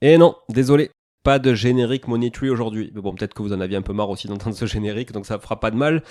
Et non, désolé, pas de générique Money Tree aujourd'hui. Mais bon, peut-être que vous en aviez un peu marre aussi d'entendre ce générique, donc ça fera pas de mal,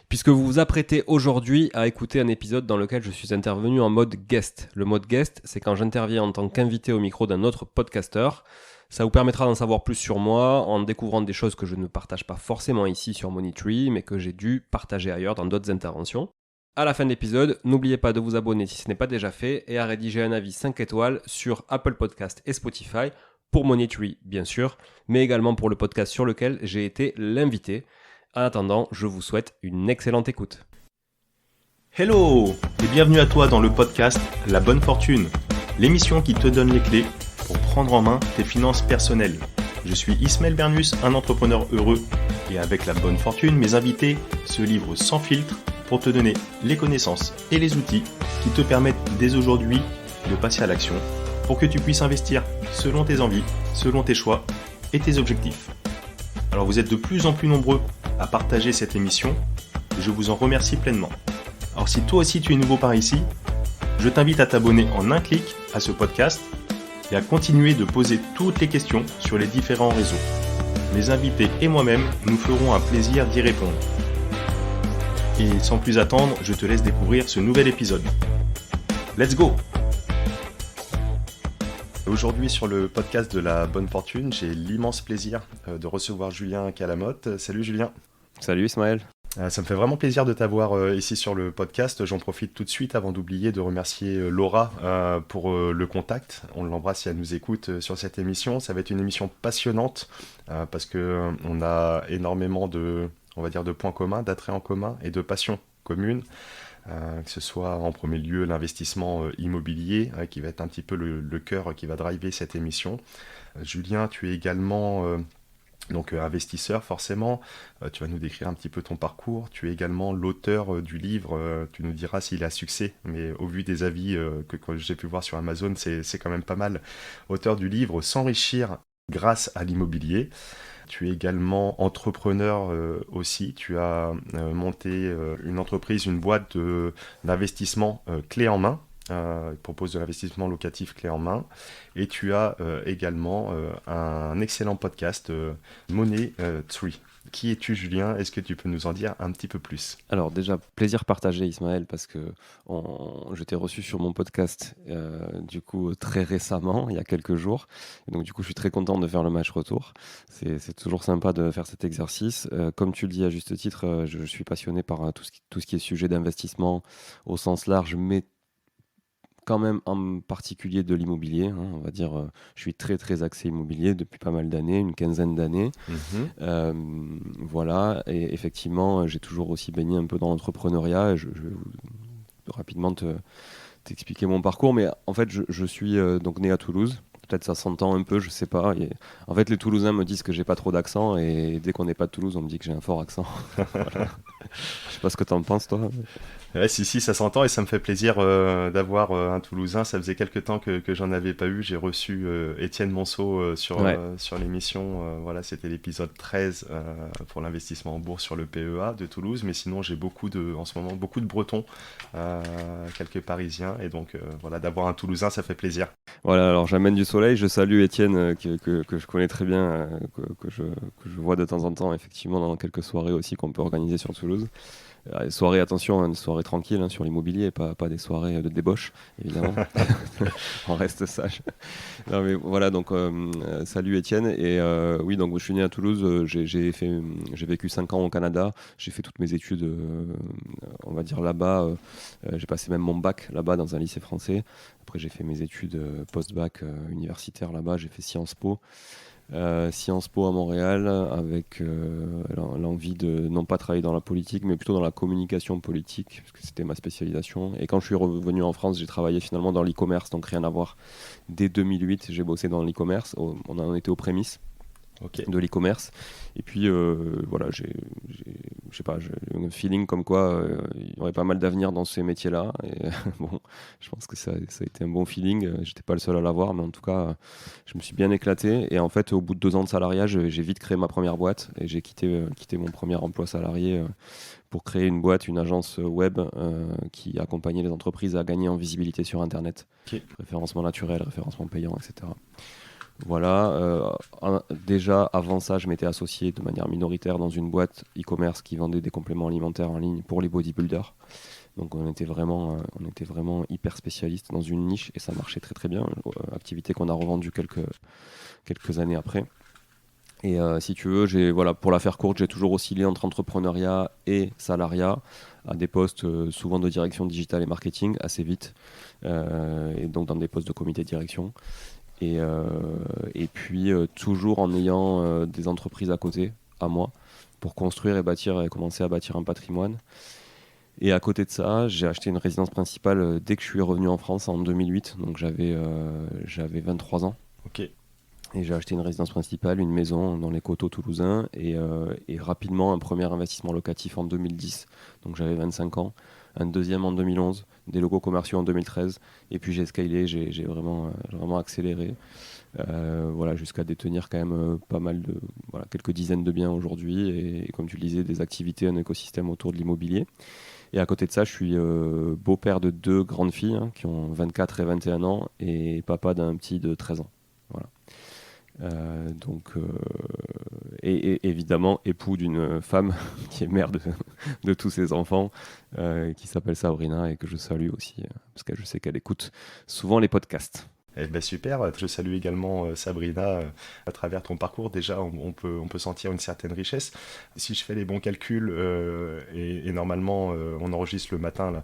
puisque vous vous apprêtez aujourd'hui à écouter un épisode dans lequel je suis intervenu en mode guest. Le mode guest, c'est quand j'interviens en tant qu'invité au micro d'un autre podcasteur. Ça vous permettra d'en savoir plus sur moi en découvrant des choses que je ne partage pas forcément ici sur Money Tree, mais que j'ai dû partager ailleurs dans d'autres interventions. À la fin de l'épisode, n'oubliez pas de vous abonner si ce n'est pas déjà fait et à rédiger un avis 5 étoiles sur Apple Podcast et Spotify pour Money Tree, bien sûr, mais également pour le podcast sur lequel j'ai été l'invité. En attendant, je vous souhaite une excellente écoute. Hello et bienvenue à toi dans le podcast La Bonne Fortune, l'émission qui te donne les clés pour prendre en main tes finances personnelles. Je suis Ismaël Bernus, un entrepreneur heureux, et avec La Bonne Fortune, mes invités se livrent sans filtre pour te donner les connaissances et les outils qui te permettent dès aujourd'hui de passer à l'action pour que tu puisses investir selon tes envies, selon tes choix et tes objectifs. Alors vous êtes de plus en plus nombreux à partager cette émission et je vous en remercie pleinement. Alors si toi aussi tu es nouveau par ici, je t'invite à t'abonner en un clic à ce podcast et à continuer de poser toutes les questions sur les différents réseaux. Mes invités et moi-même nous ferons un plaisir d'y répondre. Et sans plus attendre, je te laisse découvrir ce nouvel épisode. Let's go! Aujourd'hui sur le podcast de La Bonne Fortune, j'ai l'immense plaisir de recevoir Julien Calamotte. Salut Julien. Salut Ismaël. Ça me fait vraiment plaisir de t'avoir ici sur le podcast. J'en profite tout de suite avant d'oublier de remercier Laura pour le contact. On l'embrasse si elle nous écoute sur cette émission. Ça va être une émission passionnante parce qu'on a énormément de points communs, d'attraits en commun et de passions communes. Que ce soit en premier lieu l'investissement immobilier qui va être un petit peu le cœur qui va driver cette émission. Julien, tu es également investisseur forcément, tu vas nous décrire un petit peu ton parcours. Tu es également l'auteur du livre, tu nous diras s'il a succès, mais au vu des avis que j'ai pu voir sur Amazon, c'est quand même pas mal. Auteur du livre S'enrichir grâce à l'immobilier. Tu es également entrepreneur aussi. Tu as monté une entreprise, une boîte d'investissement clé en main. Il propose de l'investissement locatif clé en main. Et tu as également un excellent podcast, Money Tree. Qui es-tu, Julien? Est-ce que tu peux nous en dire un petit peu plus? Alors déjà, plaisir partagé Ismaël, parce que je t'ai reçu sur mon podcast du coup très récemment, il y a quelques jours. Et donc du coup, je suis très content de faire le match retour. C'est toujours sympa de faire cet exercice. Comme tu le dis à juste titre, je suis passionné par tout ce qui est sujet d'investissement au sens large, mais quand même en particulier de l'immobilier, hein, on va dire, je suis très très axé immobilier depuis pas mal d'années, une quinzaine d'années. Voilà, et effectivement, j'ai toujours aussi baigné un peu dans l'entrepreneuriat. Je vais rapidement t'expliquer mon parcours, mais en fait, je suis donc né à Toulouse. Peut-être ça s'entend un peu, je sais pas. En fait, les Toulousains me disent que j'ai pas trop d'accent, et dès qu'on n'est pas de Toulouse, on me dit que j'ai un fort accent. Voilà. Je sais pas ce que t'en penses, toi. Ouais, si, ça s'entend et ça me fait plaisir d'avoir un Toulousain. Ça faisait quelques temps que j'en avais pas eu. J'ai reçu Étienne Monceau sur l'émission. Voilà, c'était l'épisode 13 pour l'investissement en bourse sur le PEA de Toulouse. Mais sinon, j'ai en ce moment beaucoup de Bretons, quelques Parisiens. Et donc, voilà, d'avoir un Toulousain, ça fait plaisir. Voilà, alors j'amène du soleil. Je salue Étienne, que je connais très bien, que je vois de temps en temps, effectivement, dans quelques soirées aussi qu'on peut organiser sur Toulouse. Les soirées, attention, hein, des soirées tranquilles sur l'immobilier, pas des soirées de débauche, évidemment. On reste sage. Non, mais voilà, donc salut Étienne. Et oui, donc je suis né à Toulouse, j'ai vécu 5 ans au Canada, j'ai fait toutes mes études, on va dire là-bas. J'ai passé même mon bac là-bas dans un lycée français. Après, j'ai fait mes études post-bac universitaires là-bas, j'ai fait Sciences Po. Sciences Po à Montréal, avec l'envie de non pas travailler dans la politique, mais plutôt dans la communication politique, parce que c'était ma spécialisation. Et quand je suis revenu en France, j'ai travaillé finalement dans l'e-commerce, donc rien à voir. Dès 2008, j'ai bossé dans l'e-commerce. On en était aux prémices de l'e-commerce. Et puis voilà, je sais pas, j'ai un feeling comme quoi il y aurait pas mal d'avenir dans ces métiers-là. Et bon, je pense que ça a été un bon feeling. J'étais pas le seul à l'avoir, mais en tout cas, je me suis bien éclaté. Et en fait, au bout de 2 ans de salariat, j'ai vite créé ma première boîte et j'ai quitté mon premier emploi salarié pour créer une boîte, une agence web qui accompagnait les entreprises à gagner en visibilité sur Internet. Référencement naturel, référencement payant, etc. Voilà. Déjà, avant ça, je m'étais associé de manière minoritaire dans une boîte e-commerce qui vendait des compléments alimentaires en ligne pour les bodybuilders. Donc on était vraiment hyper spécialiste dans une niche et ça marchait très très bien. Activité qu'on a revendue quelques années après. Et si tu veux, voilà, pour la faire courte, j'ai toujours oscillé entre entrepreneuriat et salariat à des postes souvent de direction digitale et marketing assez vite, et donc dans des postes de comité de direction. Et puis toujours en ayant des entreprises à côté, à moi, pour construire et bâtir et commencer à bâtir un patrimoine. Et à côté de ça, j'ai acheté une résidence principale dès que je suis revenu en France en 2008, donc j'avais 23 ans. Ok. Et j'ai acheté une résidence principale, une maison dans les coteaux toulousains et rapidement un premier investissement locatif en 2010, donc j'avais 25 ans, un deuxième en 2011, des locaux commerciaux en 2013 et puis j'ai scalé, j'ai vraiment accéléré, voilà, jusqu'à détenir quand même pas mal de, voilà, quelques dizaines de biens aujourd'hui et comme tu le disais, des activités, un écosystème autour de l'immobilier. Et à côté de ça, je suis beau-père de 2 grandes filles qui ont 24 et 21 ans et papa d'un petit de 13 ans. Voilà. Et évidemment époux d'une femme qui est mère de tous ses enfants, qui s'appelle Sabrina et que je salue aussi, parce que je sais qu'elle écoute souvent les podcasts. Eh ben super, je salue également Sabrina. À travers ton parcours, déjà, on peut sentir une certaine richesse. Si je fais les bons calculs, et normalement, on enregistre le matin, là,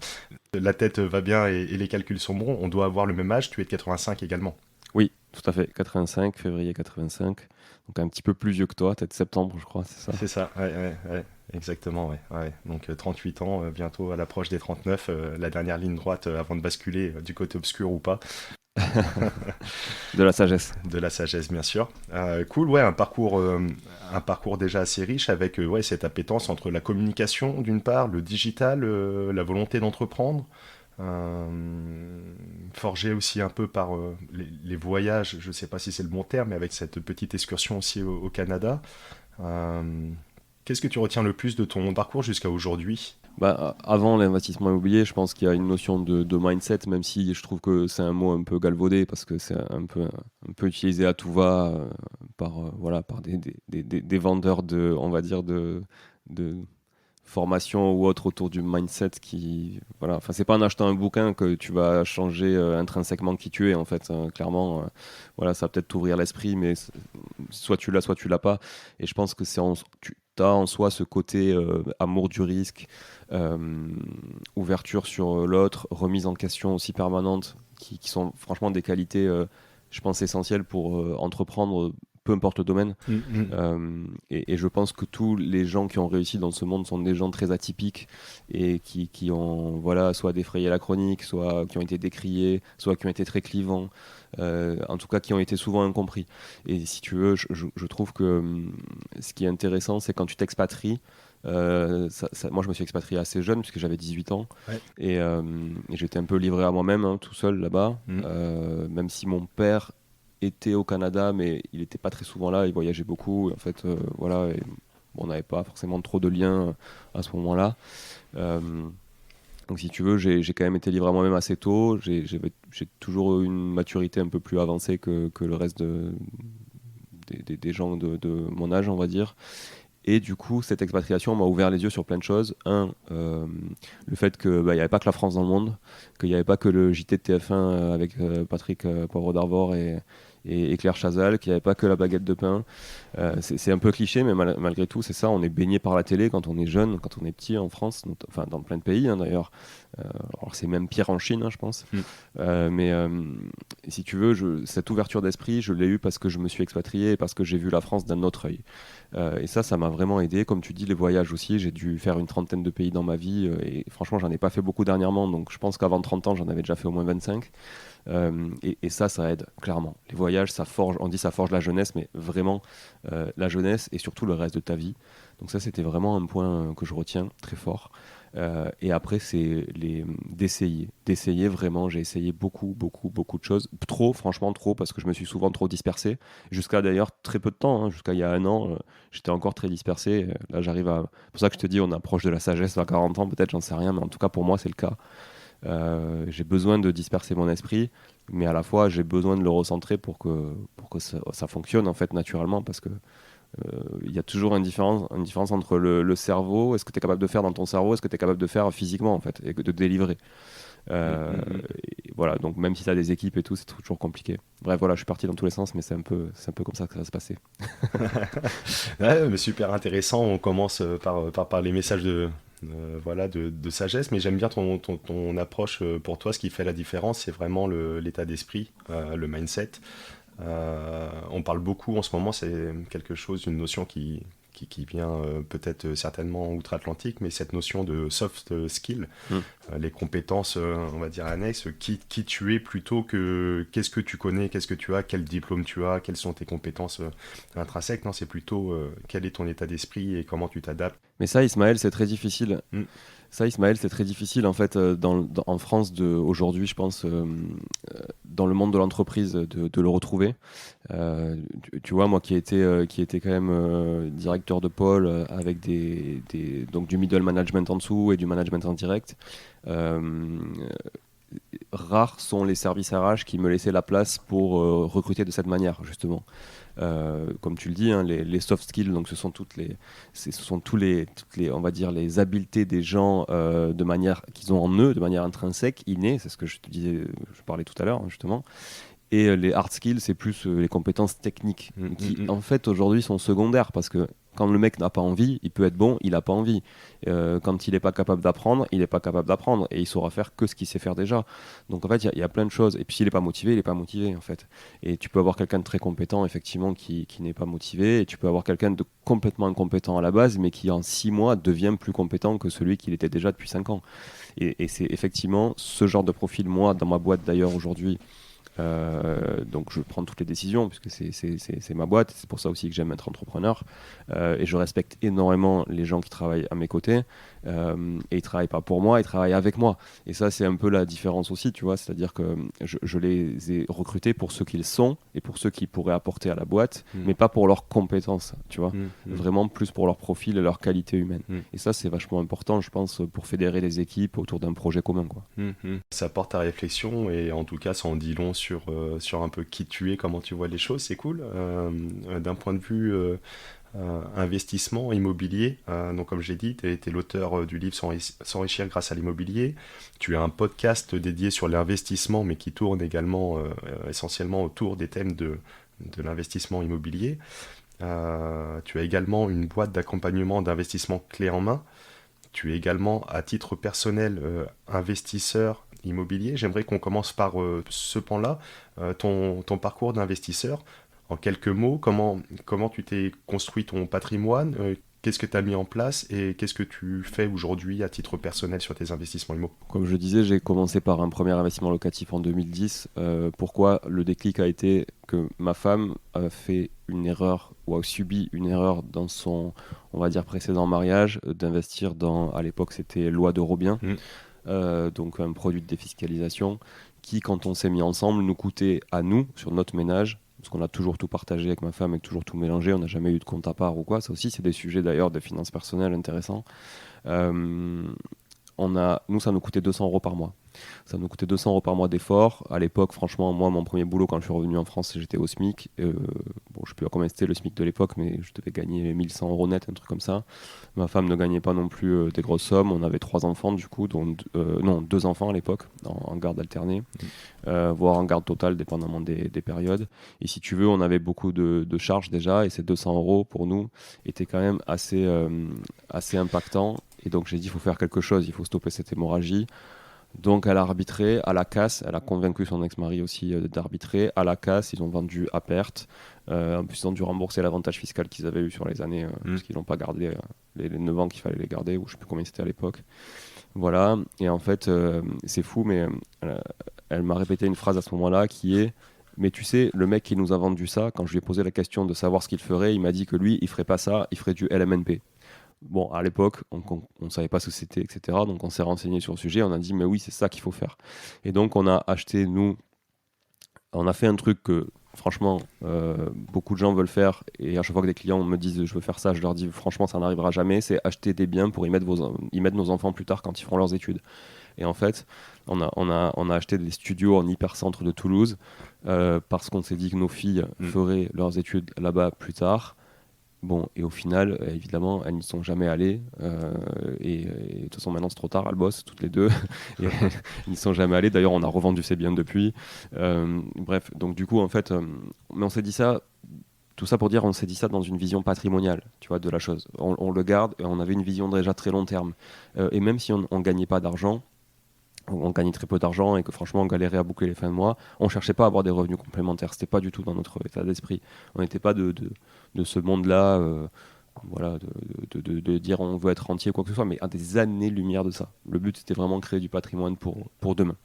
la tête va bien et les calculs sont bons, on doit avoir le même âge, tu es de 85 également. Oui, tout à fait, 85, février 85, donc un petit peu plus vieux que toi, peut-être septembre, je crois, c'est ça. C'est ça, ouais, exactement, ouais, ouais. Donc 38 ans, bientôt à l'approche des 39, la dernière ligne droite avant de basculer du côté obscur ou pas. De la sagesse. De la sagesse, bien sûr. Cool, ouais, un parcours déjà assez riche avec ouais, cette appétence entre la communication d'une part, le digital, la volonté d'entreprendre, forgé aussi un peu par les voyages, je ne sais pas si c'est le bon terme, mais avec cette petite excursion aussi au Canada. Euh, Qu'est-ce que tu retiens le plus de ton parcours jusqu'à aujourd'hui? Bah, avant l'investissement immobilier, je pense qu'il y a une notion de mindset, même si je trouve que c'est un mot un peu galvaudé parce que c'est un peu utilisé à tout va voilà, par des vendeurs on va dire, de formation ou autre autour du mindset qui, voilà, enfin, c'est pas en achetant un bouquin que tu vas changer intrinsèquement qui tu es, en fait, hein. Clairement, voilà, ça va peut-être t'ouvrir l'esprit, mais soit tu l'as pas. Et je pense que tu as en soi ce côté amour du risque, ouverture sur l'autre, remise en question aussi permanente, qui sont franchement des qualités, je pense, essentielles pour entreprendre, peu importe le domaine. Et je pense que tous les gens qui ont réussi dans ce monde sont des gens très atypiques et qui ont, voilà, soit défrayé la chronique, soit qui ont été décriés, soit qui ont été très clivants, en tout cas qui ont été souvent incompris. Et si tu veux, je trouve que ce qui est intéressant, c'est quand tu t'expatries. Moi, je me suis expatrié assez jeune, puisque j'avais 18 ans, Ouais. et j'étais un peu livré à moi-même, hein, tout seul là-bas, même si mon père était au Canada, mais il n'était pas très souvent là, il voyageait beaucoup, et en fait, voilà, et, bon, on n'avait pas forcément trop de liens à ce moment-là. Euh, donc si tu veux, j'ai quand même été livré à moi-même assez tôt, j'ai toujours eu une maturité un peu plus avancée que le reste des gens de mon âge, on va dire. Et du coup, cette expatriation m'a ouvert les yeux sur plein de choses. Le fait qu'il n'y avait pas que la France dans le monde, qu'il n'y avait pas que le JT de TF1 avec Patrick Poivre d'Arvor et Claire Chazal, qu'il n'y avait pas que la baguette de pain. C'est un peu cliché, mais malgré tout, c'est ça. On est baigné par la télé quand on est jeune, quand on est petit en France, enfin dans plein de pays, hein, d'ailleurs. Alors c'est même pire en Chine, hein, je pense. Mais si tu veux, cette ouverture d'esprit, je l'ai eue parce que je me suis expatrié et parce que j'ai vu la France d'un autre œil. Et ça m'a vraiment aidé. Comme tu dis, les voyages aussi, j'ai dû faire une trentaine de pays dans ma vie. Et franchement, j'en ai pas fait beaucoup dernièrement. Donc je pense qu'avant 30 ans, j'en avais déjà fait au moins 25. Et ça aide, clairement. Les voyages, ça forge, on dit ça forge la jeunesse, mais vraiment la jeunesse et surtout le reste de ta vie. Donc ça, c'était vraiment un point que je retiens très fort. Et après, c'est d'essayer vraiment. J'ai essayé beaucoup de choses. Trop, franchement, trop, parce que je me suis souvent trop dispersé. Jusqu'à d'ailleurs très peu de temps, hein, jusqu'à il y a un an, j'étais encore très dispersé. Là, c'est pour ça que je te dis, on approche de la sagesse à 40 ans, peut-être, j'en sais rien, mais en tout cas, pour moi, c'est le cas. J'ai besoin de disperser mon esprit, mais à la fois j'ai besoin de le recentrer pour que ça fonctionne en fait naturellement, parce que il y a toujours une différence entre le cerveau, est-ce que tu es capable de faire dans ton cerveau, est-ce que tu es capable de faire physiquement en fait, et de délivrer. Et voilà, donc même si tu as des équipes et tout, c'est toujours compliqué. Bref, voilà, je suis parti dans tous les sens, mais c'est un peu comme ça que ça va se passer. Ouais, mais super intéressant. On commence par les messages voilà, de sagesse, mais j'aime bien ton approche. Pour toi, ce qui fait la différence, c'est vraiment l'état d'esprit, le mindset. On parle beaucoup en ce moment, c'est quelque chose, une notion qui vient peut-être certainement outre-Atlantique, mais cette notion de soft skill, Mm. les compétences, on va dire annexes, qui tu es plutôt que qu'est-ce que tu connais, qu'est-ce que tu as, quel diplôme tu as, quelles sont tes compétences intrinsèques. Non, c'est plutôt quel est ton état d'esprit et comment tu t'adaptes. Mais ça, Ismaël, c'est très difficile. Mm. Ça, Ismaël, c'est très difficile en fait en France aujourd'hui, je pense, dans le monde de l'entreprise, de le retrouver. Tu vois, moi qui était quand même directeur de pôle avec donc du middle management en dessous et du management en direct, euh, rares sont les services RH qui me laissaient la place pour recruter de cette manière, justement. Comme tu le dis, hein, les soft skills, donc ce sont ce sont toutes les, on va dire, les habiletés des gens de manière qu'ils ont en eux, de manière intrinsèque, innée. C'est ce que je te disais, je parlais tout à l'heure, hein, justement. Et les hard skills, c'est plus les compétences techniques, qui en fait aujourd'hui sont secondaires, parce que quand le mec n'a pas envie, il peut être bon, il n'a pas envie. Quand il n'est pas capable d'apprendre, il n'est pas capable d'apprendre, et il saura faire que ce qu'il sait faire déjà. Donc en fait, il y a plein de choses. Et puis s'il n'est pas motivé, il n'est pas motivé en fait. Et tu peux avoir quelqu'un de très compétent, effectivement, qui n'est pas motivé, et tu peux avoir quelqu'un de complètement incompétent à la base, mais qui en 6 mois devient plus compétent que celui qu'il était déjà depuis 5 ans. Et c'est effectivement ce genre de profil, moi, dans ma boîte d'ailleurs aujourd'hui. Donc je prends toutes les décisions puisque c'est ma boîte, c'est pour ça aussi que j'aime être entrepreneur, et je respecte énormément les gens qui travaillent à mes côtés, et ils travaillent pas pour moi, ils travaillent avec moi, et ça c'est un peu la différence aussi, tu vois, c'est-à-dire que je les ai recrutés pour ce qu'ils sont et pour ceux qu'ils pourraient apporter à la boîte, mais pas pour leurs compétences, tu vois, vraiment plus pour leur profil et leur qualité humaine. Et ça c'est vachement important, je pense, pour fédérer les équipes autour d'un projet commun, quoi. Ça porte à réflexion et en tout cas ça en dit long sur un peu qui tu es, comment tu vois les choses, c'est cool. D'un point de vue investissement immobilier, donc comme j'ai dit, tu es l'auteur du livre S'enrichir grâce à l'immobilier. Tu as un podcast dédié sur l'investissement mais qui tourne également essentiellement autour des thèmes de l'investissement immobilier. Tu as également une boîte d'accompagnement d'investissement clé en main. Tu es également, à titre personnel, investisseur immobilier. J'aimerais qu'on commence par ce pan-là, ton parcours d'investisseur. En quelques mots, comment tu t'es construit ton patrimoine, qu'est-ce que tu as mis en place et qu'est-ce que tu fais aujourd'hui à titre personnel sur tes investissements immo? Comme je disais, j'ai commencé par un premier investissement locatif en 2010. Pourquoi le déclic a été que ma femme a fait une erreur ou a subi une erreur dans son, on va dire, précédent mariage, d'investir dans, à l'époque c'était loi de Robien, donc un produit de défiscalisation qui, quand on s'est mis ensemble, nous coûtait à nous, sur notre ménage, parce qu'on a toujours tout partagé avec ma femme et toujours tout mélangé, on n'a jamais eu de compte à part ou quoi. Ça aussi, c'est des sujets d'ailleurs de finances personnelles intéressants. Euh, Nous, ça nous coûtait 200 euros par mois. Ça nous coûtait 200 euros par mois d'effort. À l'époque, franchement, moi, mon premier boulot, quand je suis revenu en France, j'étais au SMIC. Bon, je ne sais plus combien c'était le SMIC de l'époque, mais je devais gagner 1100 euros net, un truc comme ça. Ma femme ne gagnait pas non plus des grosses sommes. On avait 3 enfants, du coup, dont, non, 2 enfants à l'époque, en garde alternée, voire en garde totale, dépendamment des périodes. Et si tu veux, on avait beaucoup de charges déjà, et ces 200 euros, pour nous, étaient quand même assez impactants. Et donc, j'ai dit, il faut faire quelque chose, il faut stopper cette hémorragie. Donc elle a arbitré à la casse, elle a convaincu son ex-mari aussi d'arbitrer. À la casse, ils ont vendu à perte. En plus, ils ont dû rembourser l'avantage fiscal qu'ils avaient eu sur les années, parce qu'ils n'ont pas gardé les 9 ans qu'il fallait les garder, ou je ne sais plus combien c'était à l'époque. Voilà, et en fait, c'est fou, mais elle m'a répété une phrase à ce moment-là qui est: mais tu sais, le mec qui nous a vendu ça, quand je lui ai posé la question de savoir ce qu'il ferait, il m'a dit que lui, il ferait pas ça, il ferait du LMNP. Bon, à l'époque, on ne savait pas ce que c'était, etc. Donc on s'est renseigné sur le sujet, on a dit, mais oui, c'est ça qu'il faut faire. Et donc on a acheté, nous, on a fait un truc que, franchement, beaucoup de gens veulent faire. Et à chaque fois que des clients me disent, je veux faire ça, je leur dis, franchement, ça n'arrivera jamais. C'est acheter des biens pour y mettre nos enfants plus tard quand ils feront leurs études. Et en fait, on a acheté des studios en hypercentre de Toulouse parce qu'on s'est dit que nos filles feraient leurs études là-bas plus tard. Bon, et au final, évidemment, elles n'y sont jamais allées. Et de toute façon, maintenant, c'est trop tard. Elles bossent toutes les deux. Et elles n'y sont jamais allées. D'ailleurs, on a revendu ces biens depuis. Bref, donc du coup, en fait, mais on s'est dit ça, tout ça pour dire, on s'est dit ça dans une vision patrimoniale, tu vois, de la chose. On le garde et on avait une vision déjà très long terme. Et même si on ne gagnait pas d'argent, on gagnait très peu d'argent et que franchement on galérait à boucler les fins de mois, on cherchait pas à avoir des revenus complémentaires, c'était pas du tout dans notre état d'esprit. On n'était pas de ce monde-là, voilà, de dire on veut être rentier ou quoi que ce soit, mais à des années-lumière de ça. Le but c'était vraiment de créer du patrimoine pour demain.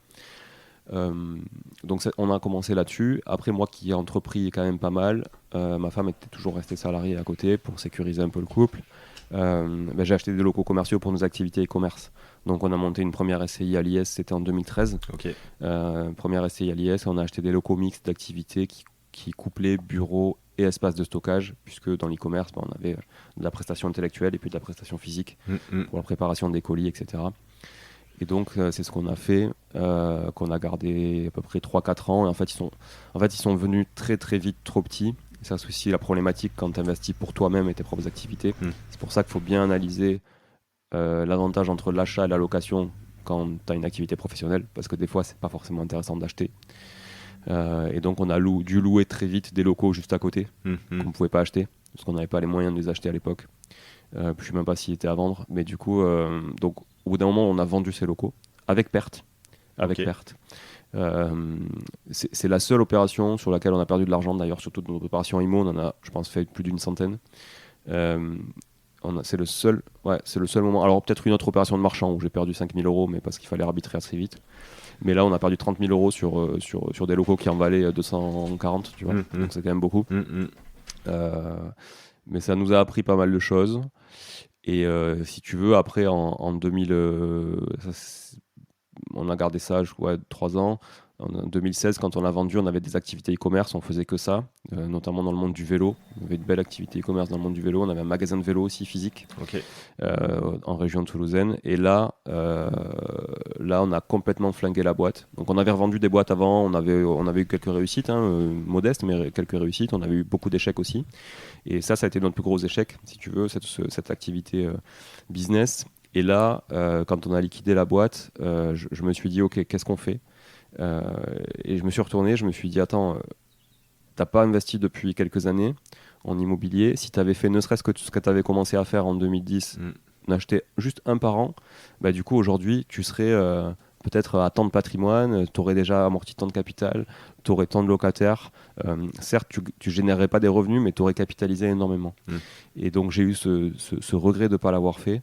Donc on a commencé là-dessus. Après, moi qui ai entrepris quand même pas mal, ma femme était toujours restée salariée à côté pour sécuriser un peu le couple. J'ai acheté des locaux commerciaux pour nos activités e-commerce. Donc on a monté une première SCI à l'IS, c'était en 2013. Ok. Première SCI à l'IS, on a acheté des locaux mixtes d'activités qui couplaient bureaux et espaces de stockage, puisque dans l'e-commerce, on avait de la prestation intellectuelle et puis de la prestation physique pour la préparation des colis, etc. Et donc c'est ce qu'on a fait, qu'on a gardé à peu près 3-4 ans. Et en fait, ils sont venus très très vite trop petits. Et ça, c'est aussi la problématique quand tu investis pour toi-même et tes propres activités. C'est pour ça qu'il faut bien analyser l'avantage entre l'achat et la location quand tu as une activité professionnelle, parce que des fois, c'est pas forcément intéressant d'acheter. Et donc, on a dû louer très vite des locaux juste à côté qu'on ne pouvait pas acheter, parce qu'on n'avait pas les moyens de les acheter à l'époque. Je ne sais même pas s'ils étaient à vendre, mais du coup, donc, au bout d'un moment, on a vendu ces locaux avec perte. Perte. C'est la seule opération sur laquelle on a perdu de l'argent, d'ailleurs, sur toutes nos opérations IMO, on en a, je pense, fait plus d'une centaine. C'est le seul moment. Alors peut-être une autre opération de marchand où j'ai perdu 5 000 euros, mais parce qu'il fallait arbitrer assez vite. Mais là, on a perdu 30 000 euros sur des locaux qui en valaient 240, tu vois. Donc c'est quand même beaucoup. Mais ça nous a appris pas mal de choses. Et si tu veux, après, en 2000, on a gardé ça, 3 ans. En 2016, quand on a vendu, on avait des activités e-commerce, on faisait que ça, notamment dans le monde du vélo. On avait une belle activité e-commerce dans le monde du vélo. On avait un magasin de vélo aussi physique en région toulousaine. Et là, on a complètement flingué la boîte. Donc on avait revendu des boîtes avant, on avait eu quelques réussites, modestes, mais quelques réussites. On avait eu beaucoup d'échecs aussi. Et ça a été notre plus gros échec, si tu veux, cette activité business. Et là, quand on a liquidé la boîte, je me suis dit, OK, qu'est-ce qu'on fait ? Et je me suis retourné, je me suis dit, attends, t'as pas investi depuis quelques années en immobilier. Si tu avais fait ne serait-ce que ce que tu avais commencé à faire en 2010, d'acheter juste un par an, bah, du coup, aujourd'hui, tu serais peut-être à tant de patrimoine, tu aurais déjà amorti tant de capital, tu aurais tant de locataires. Certes, tu générerais pas des revenus, mais tu aurais capitalisé énormément. Et donc, j'ai eu ce regret de ne pas l'avoir fait.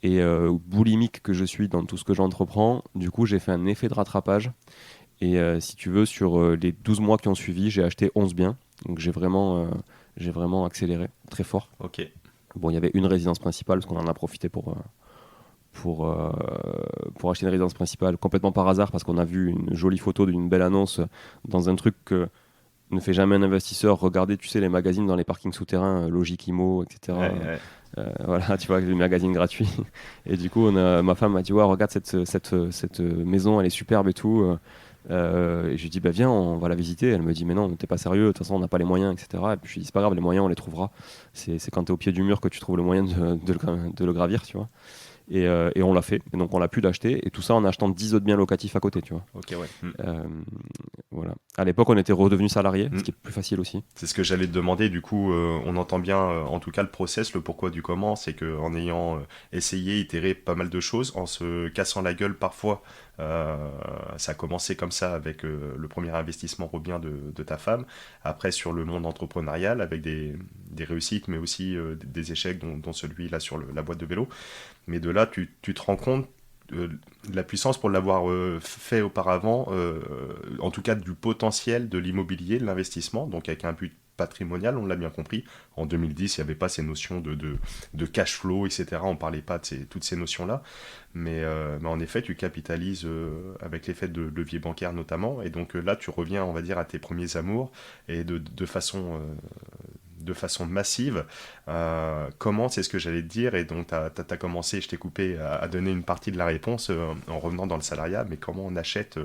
Et boulimique que je suis dans tout ce que j'entreprends, du coup, j'ai fait un effet de rattrapage. Et si tu veux, sur les 12 mois qui ont suivi, j'ai acheté 11 biens. Donc j'ai vraiment accéléré très fort. Ok. Bon, il y avait une résidence principale parce qu'on en a profité pour acheter une résidence principale complètement par hasard parce qu'on a vu une jolie photo d'une belle annonce dans un truc que ne fait jamais un investisseur. Regardez, tu sais, les magazines dans les parkings souterrains, Logic Imo, etc. Ouais. Voilà, tu vois, le magazine gratuit. Et du coup, ma femme m'a dit, ouais, regarde cette maison, elle est superbe et tout. Et je lui dis, bah viens, on va la visiter. Elle me dit, mais non, t'es pas sérieux, de toute façon, on n'a pas les moyens, etc. Et puis je lui dis, c'est pas grave, les moyens, on les trouvera. C'est quand t'es au pied du mur que tu trouves le moyen de le gravir, tu vois. Et on l'a fait. Et donc on l'a pu l'acheter. Et tout ça en achetant 10 autres biens locatifs à côté, tu vois. Ok, ouais. Voilà. À l'époque, on était redevenus salariés, ce qui est plus facile aussi. C'est ce que j'allais te demander. Du coup, on entend bien, en tout cas, le process, le pourquoi du comment. C'est qu'en ayant essayé, itéré pas mal de choses, en se cassant la gueule parfois, ça a commencé comme ça avec le premier investissement au bien de ta femme. Après, sur le monde entrepreneurial, avec des réussites, mais aussi des échecs, dont celui-là sur la boîte de vélo. Mais de là, tu te rends compte de la puissance pour l'avoir fait auparavant, en tout cas du potentiel de l'immobilier, de l'investissement, donc avec un but patrimonial, on l'a bien compris. En 2010, il n'y avait pas ces notions de cash flow, etc. On ne parlait pas de toutes ces notions-là. Mais en effet, tu capitalises avec l'effet de levier bancaire notamment. Et donc là, tu reviens, on va dire, à tes premiers amours et de façon de façon massive. Comment, c'est ce que j'allais te dire, et donc tu as commencé, je t'ai coupé, à donner une partie de la réponse en revenant dans le salariat, mais comment on achète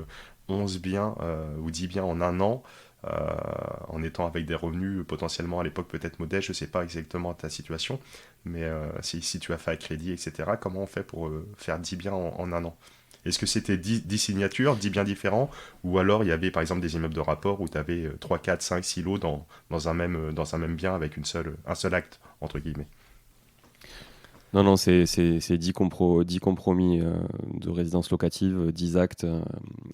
11 biens ou 10 biens en un an en étant avec des revenus potentiellement à l'époque peut-être modestes, je ne sais pas exactement ta situation, mais si tu as fait à crédit, etc., comment on fait pour faire 10 biens en un an? Est-ce que c'était 10 signatures, 10 biens différents, ou alors il y avait par exemple des immeubles de rapport où tu avais 3, 4, 5 silos dans un même bien avec un seul acte, entre guillemets? Non, non, c'est 10 compromis de résidence locative, 10 actes,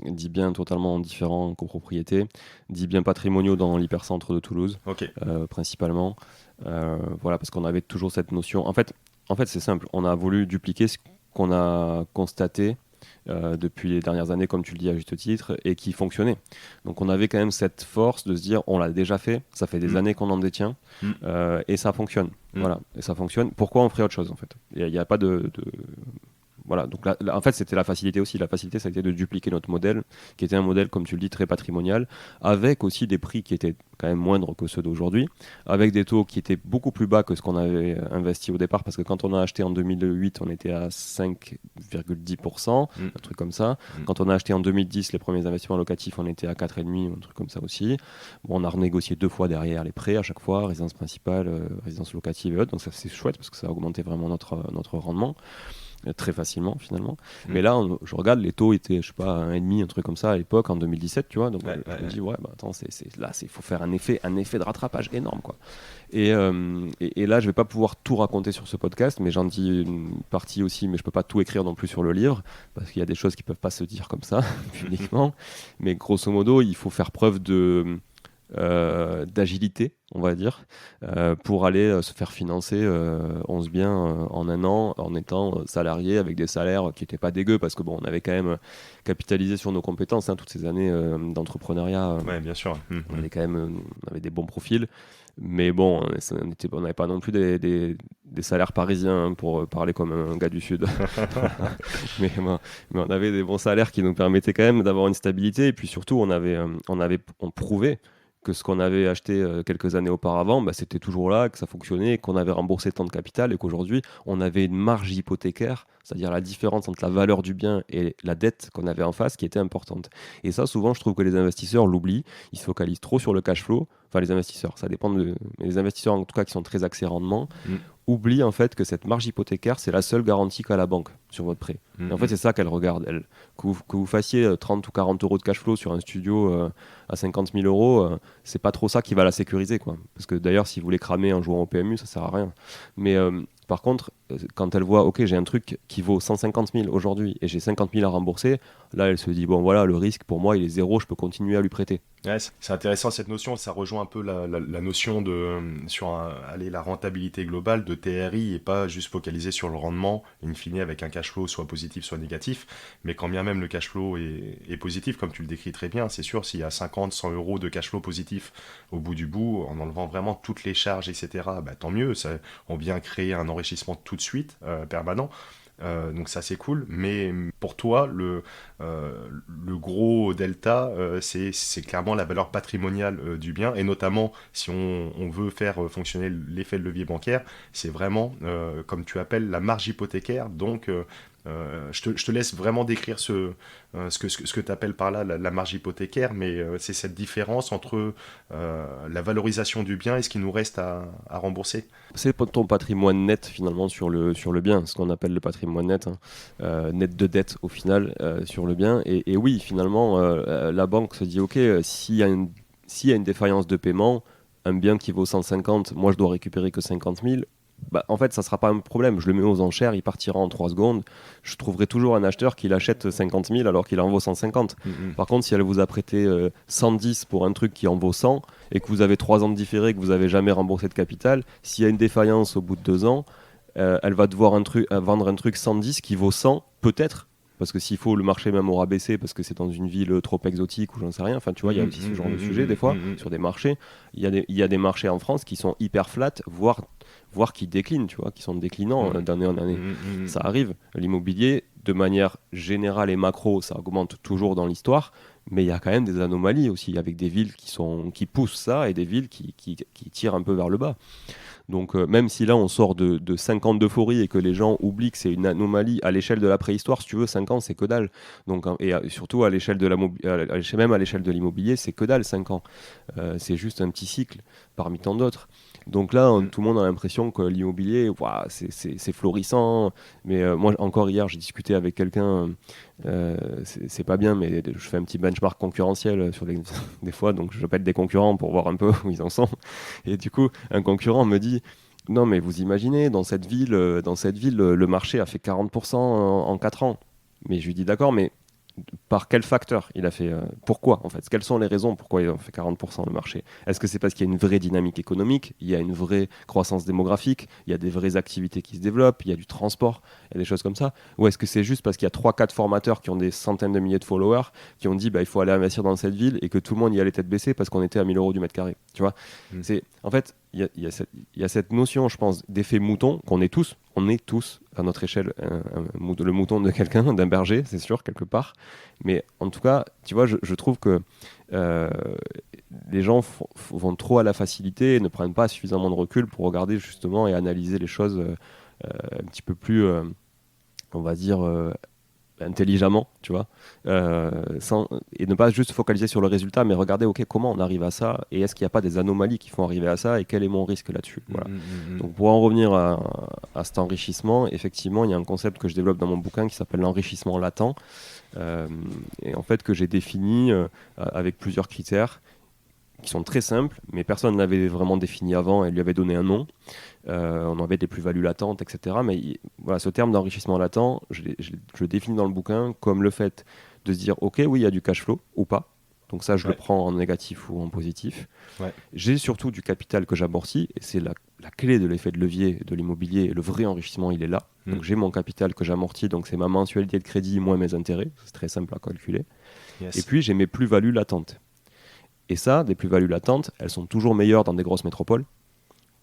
10 biens totalement différents en copropriété, 10 biens patrimoniaux dans l'hypercentre de Toulouse, Ok. principalement. Voilà, parce qu'on avait toujours cette notion. En fait, c'est simple. On a voulu dupliquer ce qu'on a constaté depuis les dernières années, comme tu le dis à juste titre, et qui fonctionnait. Donc on avait quand même cette force de se dire, on l'a déjà fait, ça fait des années qu'on en détient, et ça fonctionne. Voilà, et ça fonctionne. Pourquoi on ferait autre chose en fait? Il n'y a pas voilà, donc en fait, c'était la facilité aussi. La facilité, ça a été de dupliquer notre modèle, qui était un modèle, comme tu le dis, très patrimonial, avec aussi des prix qui étaient quand même moindres que ceux d'aujourd'hui, avec des taux qui étaient beaucoup plus bas que ce qu'on avait investi au départ, parce que quand on a acheté en 2008, on était à 5,10%, un truc comme ça. Quand on a acheté en 2010 les premiers investissements locatifs, on était à 4,5%, un truc comme ça aussi. Bon, on a renégocié 2 fois derrière les prêts à chaque fois, résidence principale, résidence locative et autres, donc ça c'est chouette, parce que ça a augmenté vraiment notre rendement très facilement finalement. Mais là, je regarde, les taux étaient, je sais pas, 1,5, un truc comme ça à l'époque, en 2017, tu vois. Donc je me dis, ouais, bah attends, là, il faut faire un effet de rattrapage énorme, quoi. Et là, je vais pas pouvoir tout raconter sur ce podcast, mais j'en dis une partie aussi, mais je peux pas tout écrire non plus sur le livre, parce qu'il y a des choses qui peuvent pas se dire comme ça, publiquement. Mais grosso modo, il faut faire preuve d'agilité, on va dire, pour aller se faire financer 11 biens en un an en étant salarié avec des salaires qui n'étaient pas dégueux, parce que bon, on avait quand même capitalisé sur nos compétences, hein, toutes ces années d'entrepreneuriat. Ouais, bien sûr. On avait quand même on avait des bons profils, mais bon, on n'avait pas non plus des salaires parisiens, hein, pour parler comme un gars du Sud. mais on avait des bons salaires qui nous permettaient quand même d'avoir une stabilité, et puis surtout on prouvait que ce qu'on avait acheté quelques années auparavant, bah, c'était toujours là, que ça fonctionnait, qu'on avait remboursé tant de capital, et qu'aujourd'hui, on avait une marge hypothécaire, c'est-à-dire la différence entre la valeur du bien et la dette qu'on avait en face, qui était importante. Et ça, souvent, je trouve que les investisseurs l'oublient, ils se focalisent trop sur le cash flow, enfin les investisseurs, ça dépend mais les investisseurs en tout cas qui sont très axés rendement, oublient en fait que cette marge hypothécaire, c'est la seule garantie qu'a la banque sur votre prêt. Et en fait, c'est ça qu'elle regarde, elle. Que vous fassiez 30 ou 40 euros de cash flow sur un studio à 50 000 euros, c'est pas trop ça qui va la sécuriser, quoi. Parce que d'ailleurs, si vous les cramez en jouant au PMU, ça sert à rien. Mais par contre, quand elle voit, ok, j'ai un truc qui vaut 150 000 aujourd'hui et j'ai 50 000 à rembourser, là, elle se dit, bon voilà, le risque pour moi, il est zéro, je peux continuer à lui prêter. Ouais, c'est intéressant cette notion, ça rejoint un peu la notion de la rentabilité globale de TRI, et pas juste focaliser sur le rendement, in fine avec un cash flow soit positif soit négatif, mais quand bien même le cash flow est positif, comme tu le décris très bien, c'est sûr, s'il y a 50, 100 euros de cash flow positif au bout du bout, en enlevant vraiment toutes les charges, etc., bah, tant mieux, on vient créer un enrichissement tout de suite, permanent. Donc ça c'est cool, mais pour toi le gros delta c'est clairement la valeur patrimoniale du bien, et notamment si on veut faire fonctionner l'effet de levier bancaire, c'est vraiment comme tu appelles la marge hypothécaire. Donc je te laisse vraiment décrire ce que tu appelles par là la marge hypothécaire, mais c'est cette différence entre la valorisation du bien et ce qui nous reste à rembourser. C'est ton patrimoine net finalement sur le bien, ce qu'on appelle le patrimoine net, hein, net de dette au final sur le bien. Et oui, finalement, la banque se dit, ok, s'il y a une défaillance de paiement, un bien qui vaut 150, moi je dois récupérer que 50 000. Bah, en fait, ça ne sera pas un problème. Je le mets aux enchères, il partira en 3 secondes. Je trouverai toujours un acheteur qui l'achète 50 000 alors qu'il en vaut 150. Par contre, si elle vous a prêté 110 pour un truc qui en vaut 100 et que vous avez 3 ans de différé, que vous n'avez jamais remboursé de capital, s'il y a une défaillance au bout de 2 ans, elle va devoir vendre un truc 110 qui vaut 100, peut-être. Parce que s'il faut, le marché même aura baissé parce que c'est dans une ville trop exotique ou j'en sais rien. Enfin, tu vois, il y a aussi ce genre de sujet des fois sur des marchés. Il y a des marchés en France qui sont hyper flat, voire qui déclinent, tu vois, qui sont déclinants d'année en année. Ça arrive. L'immobilier, de manière générale et macro, ça augmente toujours dans l'histoire. Mais il y a quand même des anomalies aussi, avec des villes qui poussent ça et des villes qui tirent un peu vers le bas. Donc même si là on sort de 5 ans d'euphorie et que les gens oublient que c'est une anomalie à l'échelle de la préhistoire, si tu veux, 5 ans c'est que dalle. Donc, et surtout à l'échelle de même à l'échelle de l'immobilier, c'est que dalle 5 ans. C'est juste un petit cycle parmi tant d'autres. Donc là, Mm. tout le monde a l'impression que l'immobilier, ouah, c'est florissant. Mais moi, encore hier, j'ai discuté avec quelqu'un, c'est pas bien, mais je fais un petit benchmark concurrentiel sur des fois, donc j'appelle des concurrents pour voir un peu où ils en sont. Et du coup, un concurrent me dit, non, mais vous imaginez, dans cette ville, le marché a fait 40% en 4 ans. Mais je lui dis, d'accord, mais par quel facteur il a fait pourquoi en fait, quelles sont les raisons pourquoi il a fait 40% le marché? Est-ce que c'est parce qu'il y a une vraie dynamique économique, il y a une vraie croissance démographique, il y a des vraies activités qui se développent, il y a du transport, il y a des choses comme ça, ou est-ce que c'est juste parce qu'il y a 3-4 formateurs qui ont des centaines de milliers de followers qui ont dit bah, il faut aller investir dans cette ville et que tout le monde y allait tête baissée parce qu'on était à 1000 euros du mètre carré, tu vois? Mm. C'est en fait il y a cette notion, je pense, d'effet mouton qu'on est tous, on est tous à notre échelle le mouton de quelqu'un, d'un berger, c'est sûr, quelque part. Mais en tout cas, tu vois, je trouve que euh, les gens vont trop à la facilité et ne prennent pas suffisamment de recul pour regarder justement et analyser les choses un petit peu plus, on va dire, intelligemment, tu vois, et ne pas juste focaliser sur le résultat, mais regarder, ok, comment on arrive à ça et est-ce qu'il n'y a pas des anomalies qui font arriver à ça et quel est mon risque là-dessus. Mm, Voilà. mm, mm, mm. Donc pour en revenir à cet enrichissement, effectivement, il y a un concept que je développe dans mon bouquin qui s'appelle l'enrichissement latent, euh, et en fait que j'ai défini avec plusieurs critères qui sont très simples, mais personne ne l'avait vraiment défini avant et lui avait donné un nom. On avait des plus-values latentes, etc. Mais voilà, ce terme d'enrichissement latent, je le définis dans le bouquin comme le fait de se dire, ok, oui, il y a du cash flow ou pas. Donc ça, je le Ouais, prends en négatif ou en positif. ouais. J'ai surtout du capital que j'amortis, et c'est la clé de l'effet de levier de l'immobilier. Le vrai enrichissement, il est là. Mm. Donc j'ai mon capital que j'amortis, donc c'est ma mensualité de crédit moins mes intérêts. C'est très simple à calculer. Et Yes. puis j'ai mes plus-values latentes. Et ça, des plus-values latentes, elles sont toujours meilleures dans des grosses métropoles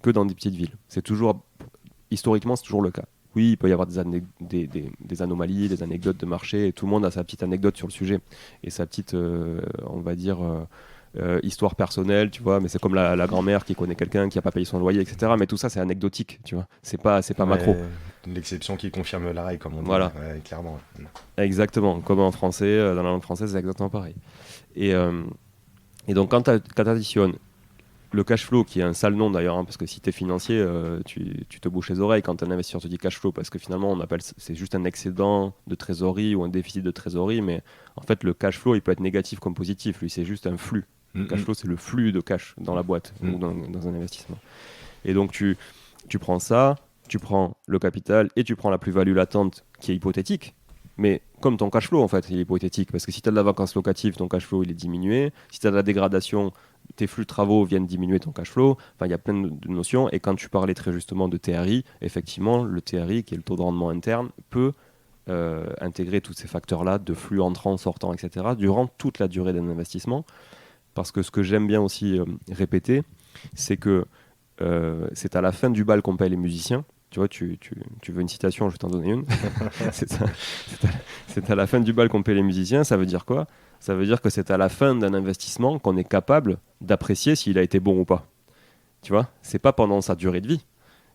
que dans des petites villes. C'est toujours, historiquement, c'est toujours le cas. Oui, il peut y avoir des anomalies, des anecdotes de marché, et tout le monde a sa petite anecdote sur le sujet, et sa petite, on va dire, histoire personnelle, tu vois, mais c'est comme la grand-mère qui connaît quelqu'un qui n'a pas payé son loyer, etc. Mais tout ça, c'est anecdotique, tu vois, c'est pas macro. Ouais, l'exception qui confirme la règle, comme on dit. Voilà, Ouais, clairement. exactement, comme en français, dans la langue française, c'est exactement pareil. Et, euh, et donc, quand tu additionnes le cash flow, qui est un sale nom d'ailleurs, hein, parce que si tu es financier, tu te bouches les oreilles quand un investisseur te dit cash flow, parce que finalement, c'est juste un excédent de trésorerie ou un déficit de trésorerie, mais en fait, le cash flow, il peut être négatif comme positif. Lui, c'est juste un flux. Le cash Mm, flow, c'est le flux de cash dans la boîte mm, ou dans un investissement. Et donc, tu prends ça, tu prends le capital et tu prends la plus-value latente qui est hypothétique. Mais comme ton cash flow, en fait, il est hypothétique. Parce que si tu as de la vacance locative, ton cash flow, il est diminué. Si tu as de la dégradation, tes flux de travaux viennent diminuer ton cash flow. Enfin, il y a plein de notions. Et quand tu parlais très justement de TRI, effectivement, le TRI, qui est le taux de rendement interne, peut intégrer tous ces facteurs-là de flux entrant, sortant, etc., durant toute la durée d'un investissement. Parce que ce que j'aime bien aussi répéter, c'est que c'est à la fin du bal qu'on paye les musiciens. Tu vois, tu veux une citation, je vais t'en donner une. c'est à, c'est à la fin du bal qu'on paye les musiciens. Ça veut dire quoi? Ça veut dire que c'est à la fin d'un investissement qu'on est capable d'apprécier s'il a été bon ou pas. Tu vois, c'est pas pendant sa durée de vie,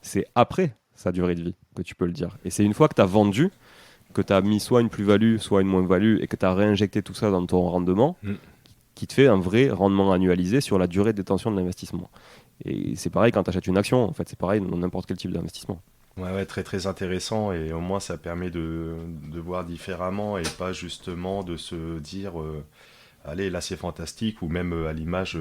c'est après sa durée de vie que tu peux le dire. Et c'est une fois que tu as vendu, que tu as mis soit une plus-value, soit une moins-value, et que tu as réinjecté tout ça dans ton rendement, mm. qui te fait un vrai rendement annualisé sur la durée de détention de l'investissement. Et c'est pareil quand tu achètes une action, en fait, c'est pareil dans n'importe quel type d'investissement. Ouais, ouais, très très intéressant et au moins ça permet de voir différemment et pas justement de se dire allez là c'est fantastique ou même à l'image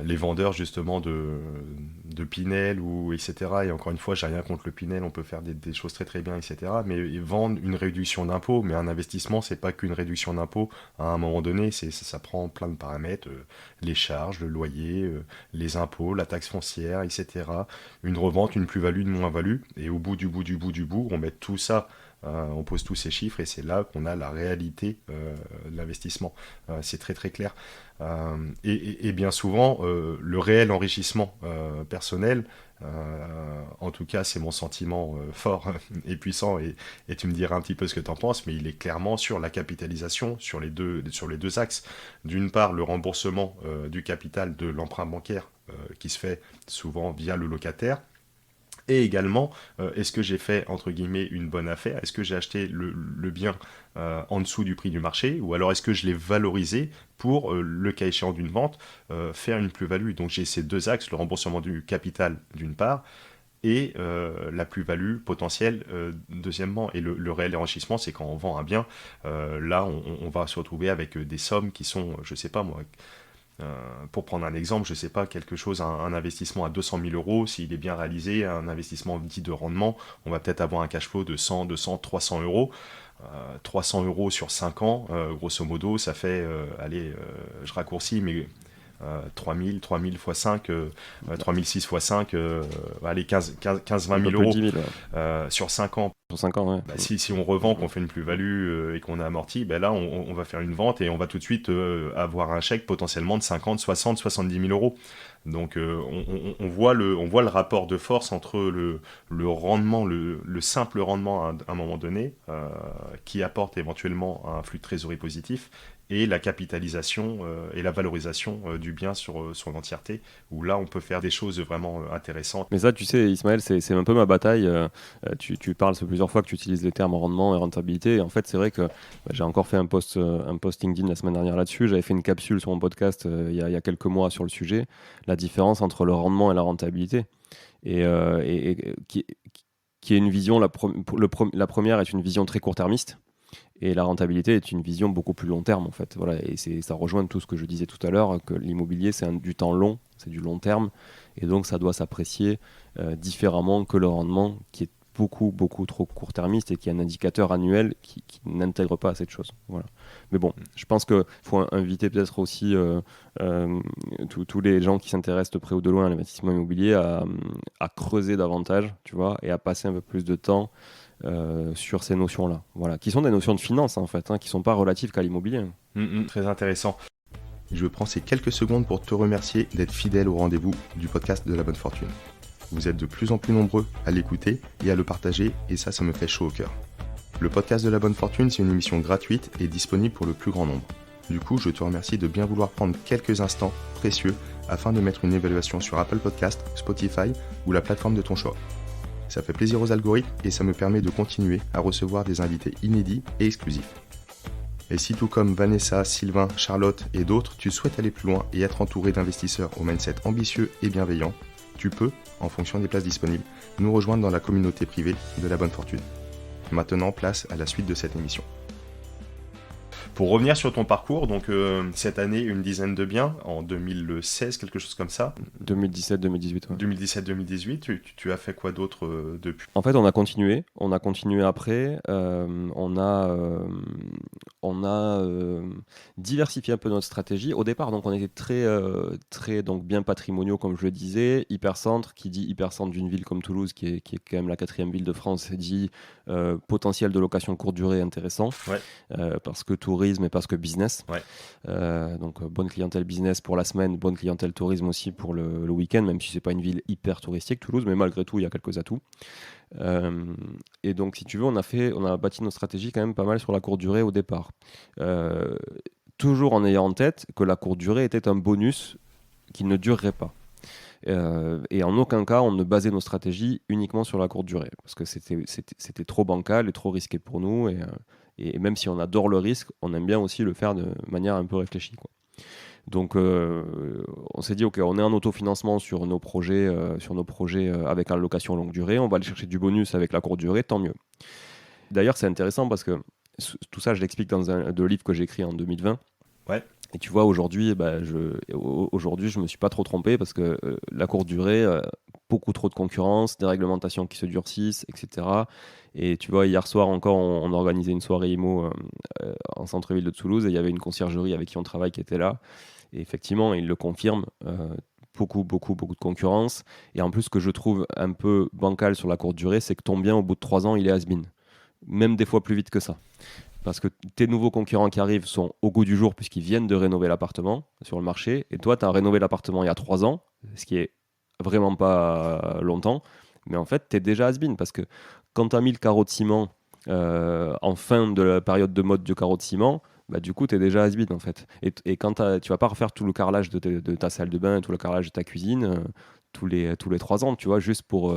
les vendeurs justement de Pinel ou etc. Et encore une fois j'ai rien contre le Pinel, on peut faire des choses très très bien etc. Mais ils vendent une réduction d'impôt, mais un investissement c'est pas qu'une réduction d'impôt à un moment donné, ça prend plein de paramètres, les charges, le loyer, les impôts, la taxe foncière etc. Une revente, une plus-value, une moins-value, et au bout du bout du bout du bout, on met tout ça, on pose tous ces chiffres, et c'est là qu'on a la réalité de l'investissement. C'est très très clair. Et bien souvent, le réel enrichissement personnel, En tout cas, c'est mon sentiment fort et puissant, et tu me diras un petit peu ce que tu en penses, mais il est clairement sur la capitalisation, sur les deux axes. D'une part, le remboursement du capital de l'emprunt bancaire qui se fait souvent via le locataire. Et également, est-ce que j'ai fait, entre guillemets, une bonne affaire? Est-ce que j'ai acheté le bien en dessous du prix du marché? Ou alors est-ce que je l'ai valorisé pour, le cas échéant d'une vente, faire une plus-value? Donc j'ai ces deux axes, le remboursement du capital d'une part, et la plus-value potentielle deuxièmement. Et le réel enrichissement, c'est quand on vend un bien, là on va se retrouver avec des sommes qui sont, je sais pas moi, pour prendre un exemple, je sais pas, quelque chose, un investissement à 200 000 euros, s'il est bien réalisé, un investissement dit de rendement, on va peut-être avoir un cash flow de 100, 200, 300 euros. 300 euros sur 5 ans, grosso modo, ça fait, allez, je raccourcis, mais 3000 fois 5, 3006 fois 5, allez, 15 Un 20 peu 000 plus de euros 10 000 sur 5 ans. sur 5 ans, ouais. Bah, si on revend, qu'on fait une plus-value et qu'on a amorti, bah là on va faire une vente et on va tout de suite avoir un chèque potentiellement de 50, 60, 70 000 euros. Donc on voit on voit le rapport de force entre le rendement, le simple rendement à un moment donné, qui apporte éventuellement un flux de trésorerie positif, et la capitalisation et la valorisation du bien sur l'entièreté, où là on peut faire des choses vraiment intéressantes. Mais ça, tu sais, Ismaël, c'est un peu ma bataille. Tu parles plusieurs fois que tu utilises les termes rendement et rentabilité. Et en fait, c'est vrai que j'ai encore fait un post LinkedIn la semaine dernière là-dessus. J'avais fait une capsule sur mon podcast il y a quelques mois sur le sujet, la différence entre le rendement et la rentabilité. Qui est une vision, la première est une vision très court-termiste. Et la rentabilité est une vision beaucoup plus long terme, en fait. Voilà, et ça rejoint tout ce que je disais tout à l'heure, que l'immobilier, c'est du temps long, c'est du long terme, et donc ça doit s'apprécier différemment que le rendement, qui est beaucoup, beaucoup trop court-termiste et qui est un indicateur annuel qui n'intègre pas cette chose. Voilà. Mais bon, je pense qu'il faut inviter peut-être aussi tous les gens qui s'intéressent de près ou de loin à l'investissement immobilier à creuser davantage, tu vois, et à passer un peu plus de temps sur ces notions-là, voilà, qui sont des notions de finance en fait, qui ne sont pas relatives qu'à l'immobilier. Très intéressant. Je prends ces quelques secondes pour te remercier d'être fidèle au rendez-vous du podcast de la bonne fortune. Vous êtes de plus en plus nombreux à l'écouter et à le partager, et ça me fait chaud au cœur. Le podcast de la bonne fortune, c'est une émission gratuite et disponible pour le plus grand nombre. Du coup, je te remercie de bien vouloir prendre quelques instants précieux afin de mettre une évaluation sur Apple Podcast, Spotify ou la plateforme de ton choix. Ça fait plaisir aux algorithmes et ça me permet de continuer à recevoir des invités inédits et exclusifs. Et si tout comme Vanessa, Sylvain, Charlotte et d'autres, tu souhaites aller plus loin et être entouré d'investisseurs au mindset ambitieux et bienveillant, tu peux, en fonction des places disponibles, nous rejoindre dans la communauté privée de la bonne fortune. Maintenant, place à la suite de cette émission. Pour revenir sur ton parcours, donc cette année, une dizaine de biens, en 2016, quelque chose comme ça. 2017-2018. Ouais. 2017-2018, tu as fait quoi d'autre depuis? En fait, on a continué après. On a diversifié un peu notre stratégie. Au départ, donc, on était très donc, bien patrimoniaux, comme je le disais. Hypercentre, qui dit hypercentre d'une ville comme Toulouse, qui est quand même la 4e ville de France, dit potentiel de location courte durée intéressant. Ouais. Parce que tourisme et parce que business. Ouais. Donc bonne clientèle business pour la semaine, bonne clientèle tourisme aussi pour le week-end, même si c'est pas une ville hyper touristique, Toulouse, mais malgré tout, il y a quelques atouts. Et donc, si tu veux, on a bâti nos stratégies quand même pas mal sur la courte durée au départ. Toujours en ayant en tête que la courte durée était un bonus qui ne durerait pas. Et en aucun cas, on ne basait nos stratégies uniquement sur la courte durée, parce que c'était trop bancal et trop risqué pour nous. Et même si on adore le risque, on aime bien aussi le faire de manière un peu réfléchie, quoi. Donc, on s'est dit, OK, on est en autofinancement sur nos projets avec la location longue durée. On va aller chercher du bonus avec la courte durée, tant mieux. D'ailleurs, c'est intéressant parce que tout ça, je l'explique dans deux livres que j'ai écrits en 2020. Ouais. Et tu vois, aujourd'hui, je me suis pas trop trompé parce que la courte durée, beaucoup trop de concurrence, des réglementations qui se durcissent, etc. Et tu vois, hier soir encore, on organisait une soirée IMO en centre-ville de Toulouse et il y avait une conciergerie avec qui on travaille qui était là. Et effectivement, il le confirme. Beaucoup de concurrence. Et en plus, ce que je trouve un peu bancal sur la courte durée, c'est que ton bien, au bout de 3 ans, il est has-been. Même des fois plus vite que ça. Parce que tes nouveaux concurrents qui arrivent sont au goût du jour puisqu'ils viennent de rénover l'appartement sur le marché. Et toi, tu as rénové l'appartement il y a 3 ans, ce qui est vraiment pas longtemps, mais en fait, tu es déjà has-been parce que quand tu as mis le carreau de ciment en fin de la période de mode du carreau de ciment, bah, du coup, tu es déjà has-been en fait. Et quand tu vas pas refaire tout le carrelage de ta salle de bain, tout le carrelage de ta cuisine tous les 3 ans, tu vois, juste pour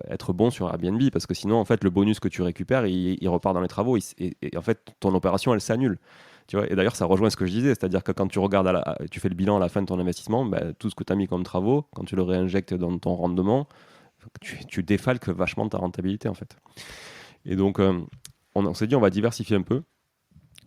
être bon sur Airbnb, parce que sinon, en fait, le bonus que tu récupères, il repart dans les travaux, et en fait, ton opération, elle s'annule. Tu vois, et d'ailleurs, ça rejoint ce que je disais, c'est-à-dire que quand tu regardes, tu fais le bilan à la fin de ton investissement, bah, tout ce que tu as mis comme travaux, quand tu le réinjectes dans ton rendement, tu défalques vachement ta rentabilité, en fait. Et donc, on s'est dit, on va diversifier un peu.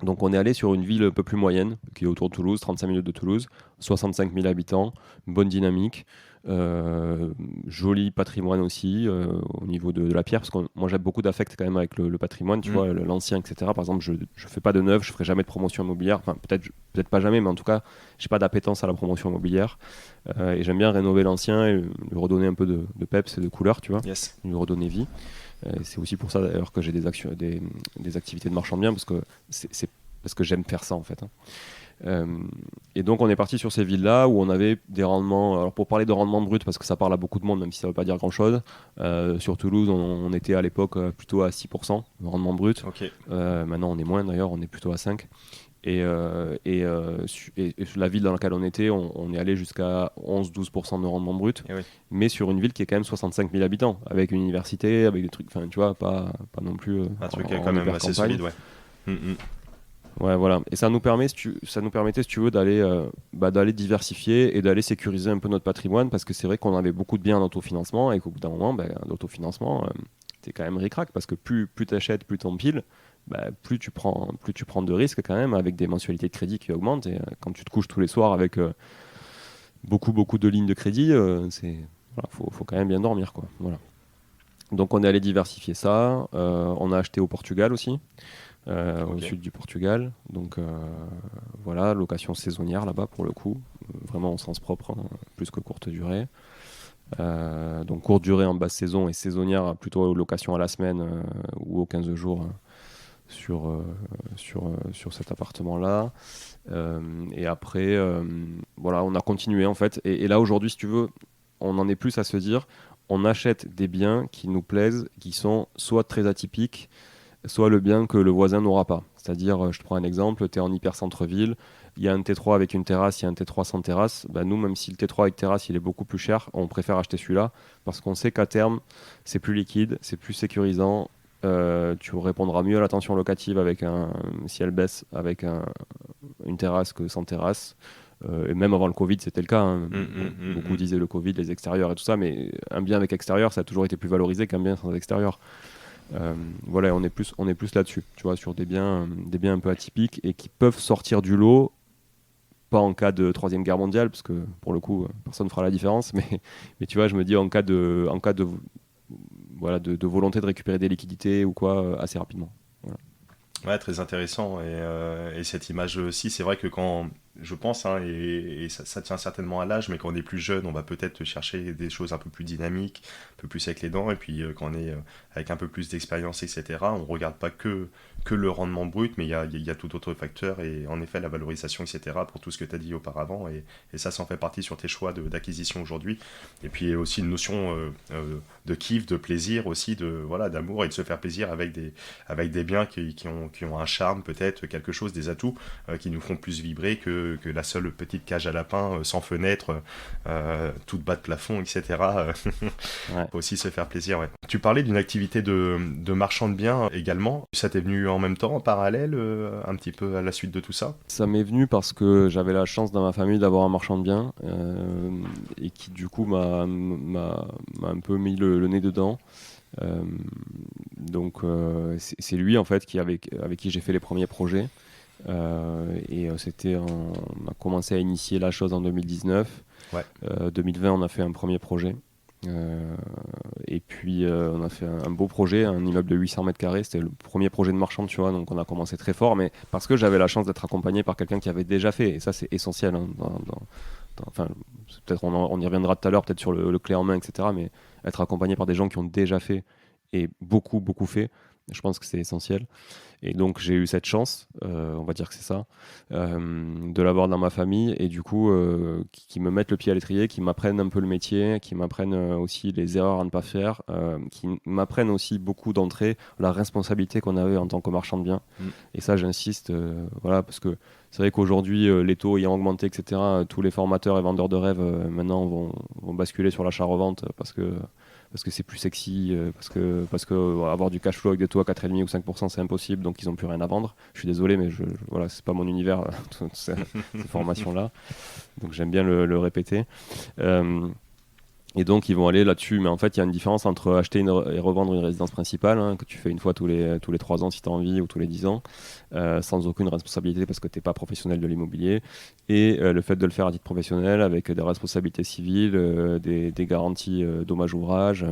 Donc on est allé sur une ville un peu plus moyenne, qui est autour de Toulouse, 35 minutes de Toulouse, 65 000 habitants, bonne dynamique, euh, joli patrimoine aussi au niveau de la pierre, parce que moi j'ai beaucoup d'affect quand même avec le patrimoine, tu Mm. vois, l'ancien, etc. Par exemple, je ne fais pas de neuf, je ferai jamais de promotion immobilière, enfin peut-être pas jamais, mais en tout cas, j'ai pas d'appétence à la promotion immobilière. Et j'aime bien rénover l'ancien et lui redonner un peu de peps et de couleur, tu vois, Yes. lui redonner vie. C'est aussi pour ça d'ailleurs que j'ai des activités de marchand de biens, parce que c'est parce que j'aime faire ça en fait, hein. Euh, et donc on est parti sur ces villes-là où on avait des rendements. Alors pour parler de rendement brut, parce que ça parle à beaucoup de monde, même si ça ne veut pas dire grand-chose, sur Toulouse on était à l'époque plutôt à 6% de rendement brut. Ok. Maintenant on est moins d'ailleurs, on est plutôt à 5%. Et la ville dans laquelle on était, on est allé jusqu'à 11-12% de rendement brut, Et oui. mais sur une ville qui est quand même 65 000 habitants, avec une université, avec des trucs, enfin tu vois, pas non plus Un truc en quand même hyper assez campagne. solide, ouais. Mm, mm. Ouais, voilà. Et ça nous permettait, si tu veux, d'aller diversifier et d'aller sécuriser un peu notre patrimoine, parce que c'est vrai qu'on avait beaucoup de biens d'autofinancement et qu'au bout d'un moment, l'autofinancement, t'es quand même ric-rac, parce que plus t'achètes, plus t'empiles, bah, plus tu prends de risques quand même, avec des mensualités de crédit qui augmentent. Et quand tu te couches tous les soirs avec beaucoup de lignes de crédit, voilà, faut quand même bien dormir, quoi. Voilà. Donc on est allé diversifier ça. On a acheté au Portugal aussi, au Ok. sud du Portugal. Donc voilà, location saisonnière là-bas pour le coup, vraiment au sens propre, hein, plus que courte durée. Donc courte durée en basse saison et saisonnière plutôt location à la semaine ou aux 15 jours sur cet appartement-là. Et après, voilà, on a continué en fait. Et là aujourd'hui, si tu veux, on en est plus à se dire, on achète des biens qui nous plaisent, qui sont soit très atypiques, soit le bien que le voisin n'aura pas. C'est-à-dire, je te prends un exemple, tu es en hyper centre-ville, il y a un T3 avec une terrasse, il y a un T3 sans terrasse. Bah, nous, même si le T3 avec terrasse, il est beaucoup plus cher, on préfère acheter celui-là parce qu'on sait qu'à terme, c'est plus liquide, c'est plus sécurisant. Tu répondras mieux à la tension locative si elle baisse avec une terrasse que sans terrasse. Et même avant le Covid, c'était le cas, hein. Mm, Bon, mm, mm, beaucoup mm. disaient le Covid, les extérieurs et tout ça, mais un bien avec extérieur, ça a toujours été plus valorisé qu'un bien sans extérieur. Euh, voilà, on est plus là-dessus, tu vois, sur des biens un peu atypiques et qui peuvent sortir du lot, pas en cas de Troisième Guerre mondiale, parce que pour le coup, personne ne fera la différence, mais tu vois, je me dis en cas de voilà, de volonté de récupérer des liquidités ou quoi, assez rapidement. Voilà. Ouais, très intéressant. Et cette image aussi, c'est vrai que quand, je pense, hein, et ça tient certainement à l'âge, mais quand on est plus jeune, on va peut-être chercher des choses un peu plus dynamiques, un peu plus avec les dents. Et puis quand on est avec un peu plus d'expérience, etc., on regarde pas que le rendement brut, mais il y a tout autre facteur. Et en effet, la valorisation, etc., pour tout ce que tu as dit auparavant. Et ça en fait partie sur tes choix d'acquisition aujourd'hui. Et puis aussi une notion de kiff, de plaisir aussi, voilà, d'amour et de se faire plaisir avec des biens qui ont un charme, peut-être quelque chose, des atouts qui nous font plus vibrer que la seule petite cage à lapin sans fenêtre, toute bas de plafond, etc. Ouais. Faut aussi se faire plaisir, ouais. Tu parlais d'une activité de marchand de biens également. Ça t'est venu en même temps, en parallèle, un petit peu à la suite de tout ça? Ça m'est venu parce que j'avais la chance dans ma famille d'avoir un marchand de biens et qui du coup m'a un peu mis le nez dedans. Euh, donc c'est lui en fait avec qui j'ai fait les premiers projets. On a commencé à initier la chose en 2019. Ouais. 2020, on a fait un premier projet. Euh, et puis, on a fait un beau projet, un immeuble de 800 mètres carrés. C'était le premier projet de marchand, tu vois. Donc, on a commencé très fort, mais parce que j'avais la chance d'être accompagné par quelqu'un qui avait déjà fait. Et ça, c'est essentiel, hein, enfin, peut-être on y reviendra tout à l'heure, peut-être sur le clé en main, etc. Mais être accompagné par des gens qui ont déjà fait et beaucoup, beaucoup fait, je pense que c'est essentiel. Et donc j'ai eu cette chance, on va dire que c'est ça, de l'avoir dans ma famille et du coup qui me mettent le pied à l'étrier, qui m'apprennent un peu le métier, qui m'apprennent aussi les erreurs à ne pas faire, qui m'apprennent aussi beaucoup d'entrée, la responsabilité qu'on avait en tant que marchand de biens. Et ça j'insiste, voilà, parce que c'est vrai qu'aujourd'hui les taux ayant augmenté, etc., tous les formateurs et vendeurs de rêves maintenant vont basculer sur l'achat-revente parce que c'est plus sexy, parce que avoir du cash flow avec des taux à 4,5 ou 5%, c'est impossible, donc ils n'ont plus rien à vendre. Je suis désolé, mais voilà, c'est pas mon univers, ces formations-là. Donc j'aime bien le répéter. Et donc ils vont aller là-dessus, mais en fait il y a une différence entre acheter et revendre une résidence principale, hein, que tu fais une fois tous les 3 ans si tu as envie, ou tous les 10 ans, sans aucune responsabilité parce que tu n'es pas professionnel de l'immobilier, et le fait de le faire à titre professionnel avec des responsabilités civiles, des garanties dommages-ouvrages,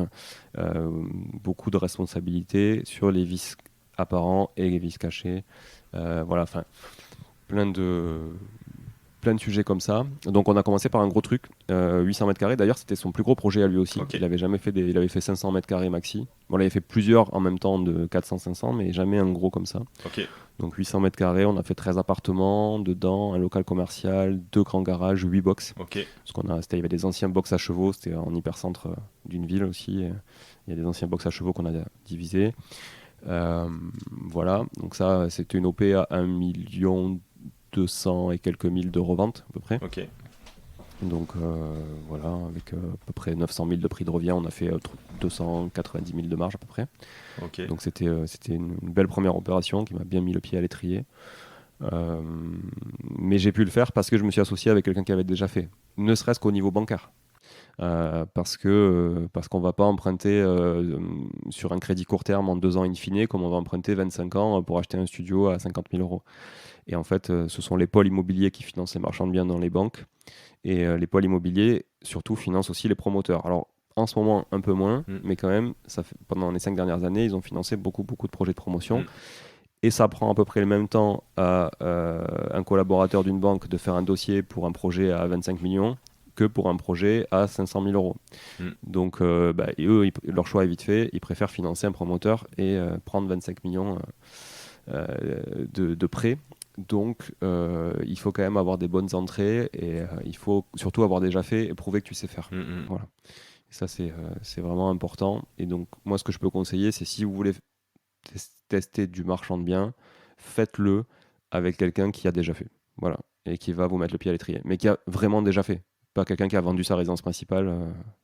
beaucoup de responsabilités sur les vices apparents et les vices cachés. Voilà, enfin, plein de sujets comme ça. Donc on a commencé par un gros truc, 800 mètres carrés. D'ailleurs, c'était son plus gros projet à lui aussi. Okay. Il avait jamais fait il avait fait 500 mètres carrés maxi. Bon, il avait fait plusieurs en même temps de 400-500, mais jamais un gros comme ça. Okay. Donc 800 mètres carrés, on a fait 13 appartements dedans, un local commercial, 2 grands garages, 8 box. Okay. Parce il y avait des anciens box à chevaux, c'était en hypercentre d'une ville aussi. Il y a des anciens box à chevaux qu'on a divisés. Voilà, donc ça, c'était une OP à 1 200 et quelques mille de revente à peu près. Okay. Donc voilà, avec à peu près 900 000 de prix de revient, on a fait 290 000 de marge à peu près. Okay. Donc c'était une belle première opération qui m'a bien mis le pied à l'étrier. Mais j'ai pu le faire parce que je me suis associé avec quelqu'un qui avait déjà fait, ne serait-ce qu'au niveau bancaire. Parce qu'on ne va pas emprunter sur un crédit court terme en 2 ans in fine, comme on va emprunter 25 ans pour acheter un studio à 50 000 euros. Et en fait, ce sont les pôles immobiliers qui financent les marchands de biens dans les banques. Et les pôles immobiliers, surtout, financent aussi les promoteurs. Alors, en ce moment, un peu moins, mais quand même, pendant les 5 dernières années, ils ont financé beaucoup de projets de promotion. Et ça prend à peu près le même temps à un collaborateur d'une banque de faire un dossier pour un projet à 25 millions que pour un projet à 500 000 euros. Donc, eux, leur choix est vite fait. Ils préfèrent financer un promoteur et prendre 25 millions de prêts. Donc, il faut quand même avoir des bonnes entrées et il faut surtout avoir déjà fait et prouver que tu sais faire. Voilà. Et ça, c'est vraiment important. Et donc, moi, ce que je peux conseiller, c'est si vous voulez tester du marchand de biens, faites-le avec quelqu'un qui a déjà fait. Voilà. Et qui va vous mettre le pied à l'étrier. Mais qui a vraiment déjà fait. Pas quelqu'un qui a vendu sa résidence principale.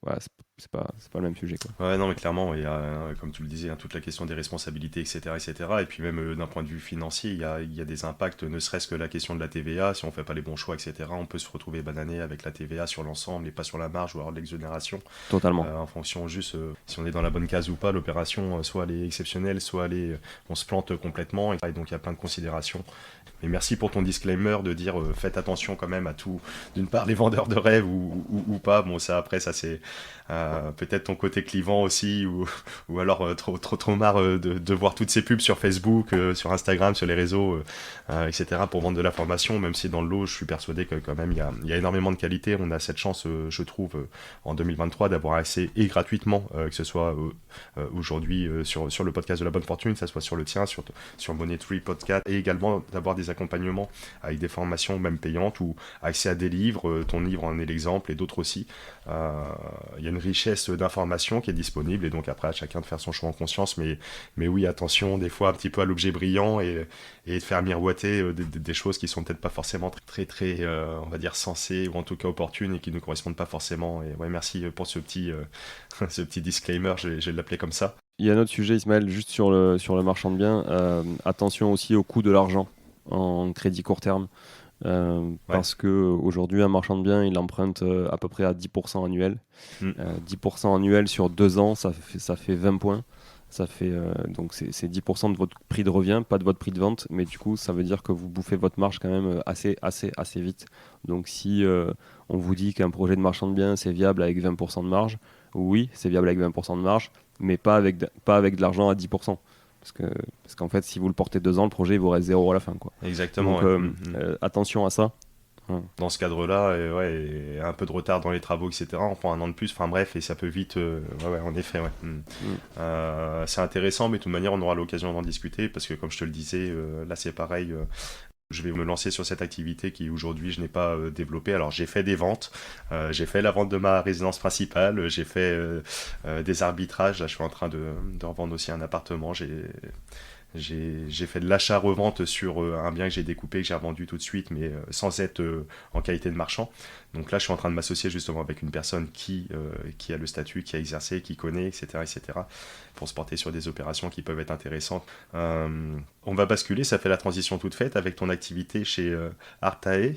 Voilà, c'est pas le même sujet, quoi. Ouais, non, mais clairement, il y a, comme tu le disais, toute la question des responsabilités, etc., etc. Et puis même d'un point de vue financier, il y a des impacts, ne serait-ce que la question de la TVA. Si on fait pas les bons choix, etc., on peut se retrouver banané avec la TVA sur l'ensemble et pas sur la marge ou alors de l'exonération. Totalement. En fonction juste si on est dans la bonne case ou pas, l'opération, soit elle est exceptionnelle, soit on se plante complètement. Et donc il y a plein de considérations. Mais merci pour ton disclaimer de dire faites attention quand même à tout. D'une part, les vendeurs de rêves ou pas. Bon, ça après, ça c'est peut-être ton côté clivant aussi, ou alors trop marre de voir toutes ces pubs sur Facebook, sur Instagram, sur les réseaux, etc. pour vendre de la formation. Même si dans le lot, je suis persuadé que quand même il y a énormément de qualité. On a cette chance, je trouve, en 2023 d'avoir accès et gratuitement, que ce soit aujourd'hui sur le podcast de la bonne fortune, que ce soit sur le tien, sur Money Tree Podcast, et également d'avoir des accompagnements avec des formations même payantes ou accès à des livres, ton livre en est l'exemple et d'autres aussi. Il y a une richesse d'informations qui est disponible et donc après à chacun de faire son choix en conscience, mais oui, attention des fois un petit peu à l'objet brillant et de faire miroiter des choses qui sont peut-être pas forcément très on va dire sensées ou en tout cas opportunes et qui ne correspondent pas forcément. Et ouais, merci pour ce petit ce petit disclaimer, je vais l'appeler comme ça. Il y a un autre sujet, Ismaël, juste sur le marchand de biens. Attention aussi au coût de l'argent en crédit court terme. Parce qu'aujourd'hui, un marchand de biens, il emprunte à peu près à 10% annuel. 10% annuel sur 2 ans, ça fait 20 points. Ça fait, donc c'est 10% de votre prix de revient, pas de votre prix de vente. Mais du coup, ça veut dire que vous bouffez votre marge quand même assez vite. Donc si on vous dit qu'un projet de marchand de biens, c'est viable avec 20% de marge, oui, c'est viable avec 20% de marge, mais pas avec de l'argent à 10%. Parce qu'en fait, si vous le portez 2 ans, le projet il vous reste 0 à la fin, quoi. Exactement. Donc attention à ça. Dans ce cadre-là, et un peu de retard dans les travaux, etc. On prend un an de plus, enfin bref, et ça peut vite... en effet, ouais. C'est intéressant, mais de toute manière, on aura l'occasion d'en discuter, parce que comme je te le disais, là c'est pareil, je vais me lancer sur cette activité qui aujourd'hui je n'ai pas développée. Alors j'ai fait des ventes, j'ai fait la vente de ma résidence principale, j'ai fait des arbitrages, là je suis en train de revendre aussi un appartement, j'ai fait de l'achat-revente sur un bien que j'ai découpé, que j'ai revendu tout de suite, mais sans être en qualité de marchand. Donc là, je suis en train de m'associer justement avec une personne qui a le statut, qui a exercé, qui connaît, etc., pour se porter sur des opérations qui peuvent être intéressantes. On va basculer, ça fait la transition toute faite avec ton activité chez Artae,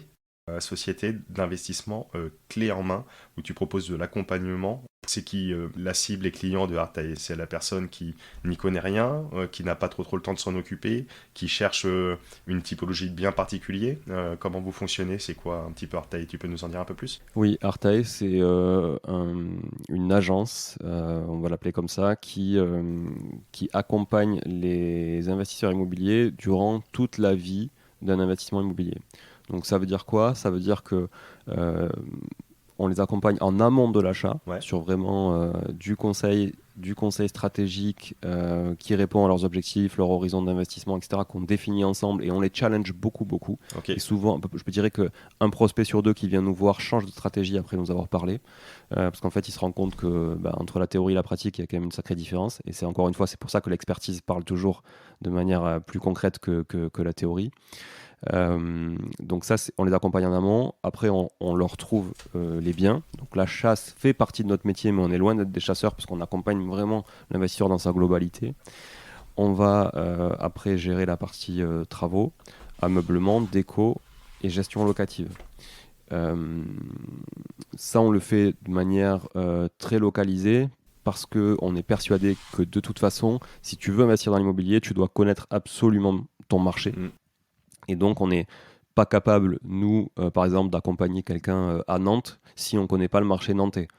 société d'investissement clé en main, où tu proposes de l'accompagnement. C'est qui la cible et client de Artae? C'est la personne qui n'y connaît rien, qui n'a pas trop le temps de s'en occuper, qui cherche une typologie de bien particulier. Comment vous fonctionnez? C'est quoi un petit peu Artae? Tu peux nous en dire un peu plus? Oui, Artae, c'est une agence, on va l'appeler comme ça, qui accompagne les investisseurs immobiliers durant toute la vie d'un investissement immobilier. Donc ça veut dire quoi? Ça veut dire que on les accompagne en amont de l'achat, sur vraiment du conseil stratégique qui répond à leurs objectifs, leur horizon d'investissement, etc., qu'on définit ensemble et on les challenge beaucoup. Okay. Et souvent, je dirais qu'un prospect sur deux qui vient nous voir change de stratégie après nous avoir parlé, parce qu'en fait, il se rend compte que entre la théorie et la pratique, il y a quand même une sacrée différence. Et c'est encore une fois, c'est pour ça que l'expertise parle toujours de manière plus concrète que la théorie. Donc ça, on les accompagne en amont. Après, on leur trouve les biens. Donc la chasse fait partie de notre métier, mais on est loin d'être des chasseurs parce qu'on accompagne vraiment l'investisseur dans sa globalité. On va après gérer la partie travaux, ameublement, déco et gestion locative. Ça, on le fait de manière très localisée parce qu'on est persuadé que de toute façon, si tu veux investir dans l'immobilier, tu dois connaître absolument ton marché. Et donc, on n'est pas capable, nous, par exemple, d'accompagner quelqu'un à Nantes si on ne connaît pas le marché nantais.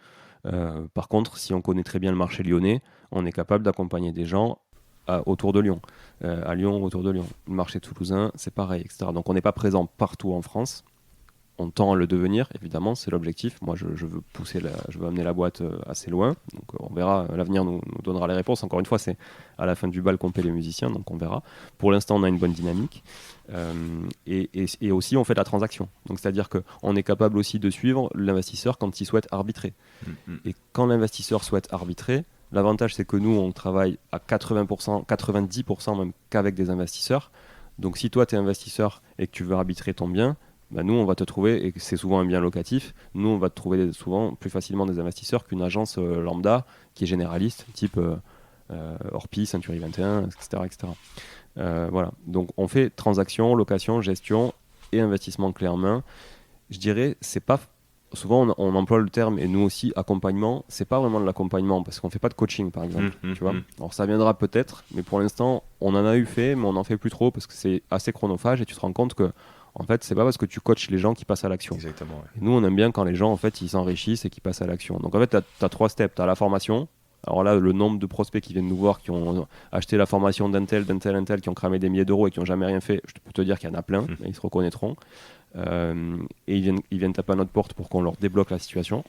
Par contre, si on connaît très bien le marché lyonnais, on est capable d'accompagner des gens autour de Lyon, à Lyon, autour de Lyon. Le marché toulousain, c'est pareil, etc. Donc, on n'est pas présent partout en France. On tend à le devenir, évidemment, c'est l'objectif. Moi, je veux je veux amener la boîte assez loin. Donc, on verra. L'avenir nous donnera les réponses. Encore une fois, c'est à la fin du bal qu'on paie les musiciens, donc on verra. Pour l'instant, on a une bonne dynamique. Et aussi, on fait de la transaction. Donc, c'est-à-dire qu'on est capable aussi de suivre l'investisseur quand il souhaite arbitrer. Et quand l'investisseur souhaite arbitrer, l'avantage, c'est que nous, on travaille à 80%, 90% même qu'avec des investisseurs. Donc, si toi, tu es investisseur et que tu veux arbitrer ton bien, nous, on va te trouver, et c'est souvent un bien locatif, nous, on va te trouver souvent plus facilement des investisseurs qu'une agence lambda qui est généraliste, type Orpi, Century 21, etc. Voilà. Donc, on fait transaction, location, gestion et investissement clé en main. Je dirais, c'est pas... Souvent, on emploie le terme, et nous aussi, accompagnement. C'est pas vraiment de l'accompagnement, parce qu'on fait pas de coaching, par exemple. Tu vois. Alors, ça viendra peut-être, mais pour l'instant, on en a eu fait, mais on n'en fait plus trop, parce que c'est assez chronophage, et tu te rends compte que en fait, c'est pas parce que tu coaches les gens qui passent à l'action. Exactement. Ouais. Et nous, on aime bien quand les gens, en fait, ils s'enrichissent et qu'ils passent à l'action. Donc, en fait, tu as 3 steps. Tu as la formation. Alors là, le nombre de prospects qui viennent nous voir, qui ont acheté la formation d'un tel, qui ont cramé des milliers d'euros et qui n'ont jamais rien fait, je peux te dire qu'il y en a plein, et ils se reconnaîtront. Et ils viennent taper à notre porte pour qu'on leur débloque la situation.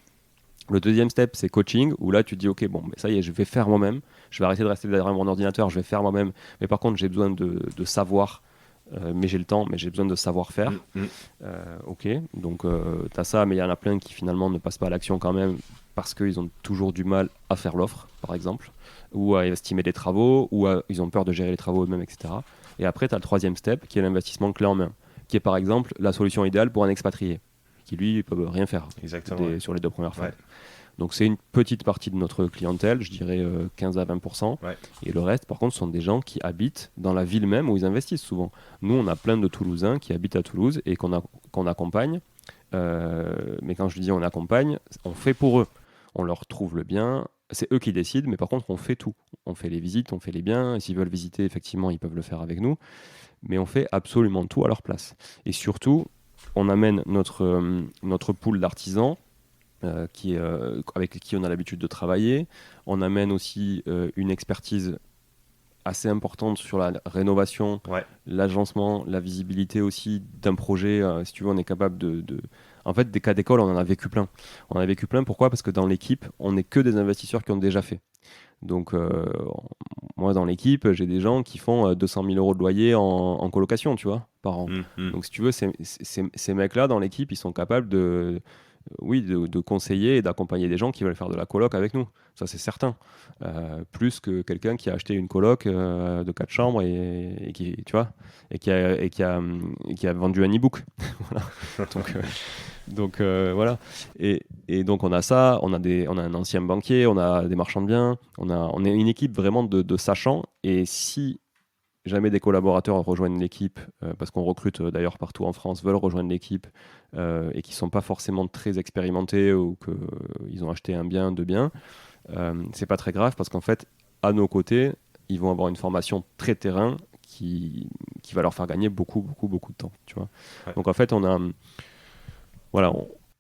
Le deuxième step, c'est coaching, où là, tu te dis, OK, bon, ça y est, je vais faire moi-même. Je vais arrêter de rester derrière mon ordinateur, je vais faire moi-même. Mais par contre, j'ai besoin de savoir. Mais j'ai le temps, mais j'ai besoin de savoir-faire. Ok, donc tu as ça, mais il y en a plein qui finalement ne passent pas à l'action quand même parce qu'ils ont toujours du mal à faire l'offre, par exemple, ou à estimer les travaux, ou ils ont peur de gérer les travaux eux-mêmes, etc. Et après, tu as le troisième step qui est l'investissement clé en main, qui est par exemple la solution idéale pour un expatrié, qui lui peut rien faire sur les 2 premières fois. Ouais. Donc c'est une petite partie de notre clientèle, je dirais 15 à 20%. Ouais. Et le reste, par contre, sont des gens qui habitent dans la ville même où ils investissent souvent. Nous, on a plein de Toulousains qui habitent à Toulouse et qu'on accompagne. Mais quand je dis on accompagne, on fait pour eux. On leur trouve le bien. C'est eux qui décident, mais par contre, on fait tout. On fait les visites, on fait les biens. Et s'ils veulent visiter, effectivement, ils peuvent le faire avec nous. Mais on fait absolument tout à leur place. Et surtout, on amène notre pool d'artisans avec qui on a l'habitude de travailler. On amène aussi une expertise assez importante sur la rénovation, Ouais. l'agencement, la visibilité aussi d'un projet. Si tu veux, on est capable En fait, des cas d'école, on en a vécu plein. On en a vécu plein, pourquoi? Parce que dans l'équipe, on n'est que des investisseurs qui ont déjà fait. Donc, moi, dans l'équipe, j'ai des gens qui font 200 000 euros de loyer en colocation, tu vois, par an. Mhm. Donc, si tu veux, ces mecs-là, dans l'équipe, ils sont capables oui, de conseiller et d'accompagner des gens qui veulent faire de la coloc avec nous. Ça, c'est certain. Plus que quelqu'un qui a acheté une coloc de 4 chambres et qui, tu vois, et qui a vendu un e-book. Voilà. Donc, voilà. Et donc on a ça, on a un ancien banquier, on a des marchands de biens, on est une équipe vraiment de sachants. Et si jamais des collaborateurs rejoignent l'équipe, parce qu'on recrute d'ailleurs partout en France, veulent rejoindre l'équipe et qui ne sont pas forcément très expérimentés ou qu'ils ont acheté un bien, deux biens, c'est pas très grave parce qu'en fait, à nos côtés, ils vont avoir une formation très terrain qui va leur faire gagner beaucoup, beaucoup, beaucoup de temps. Tu vois. Ouais. Donc en fait, voilà,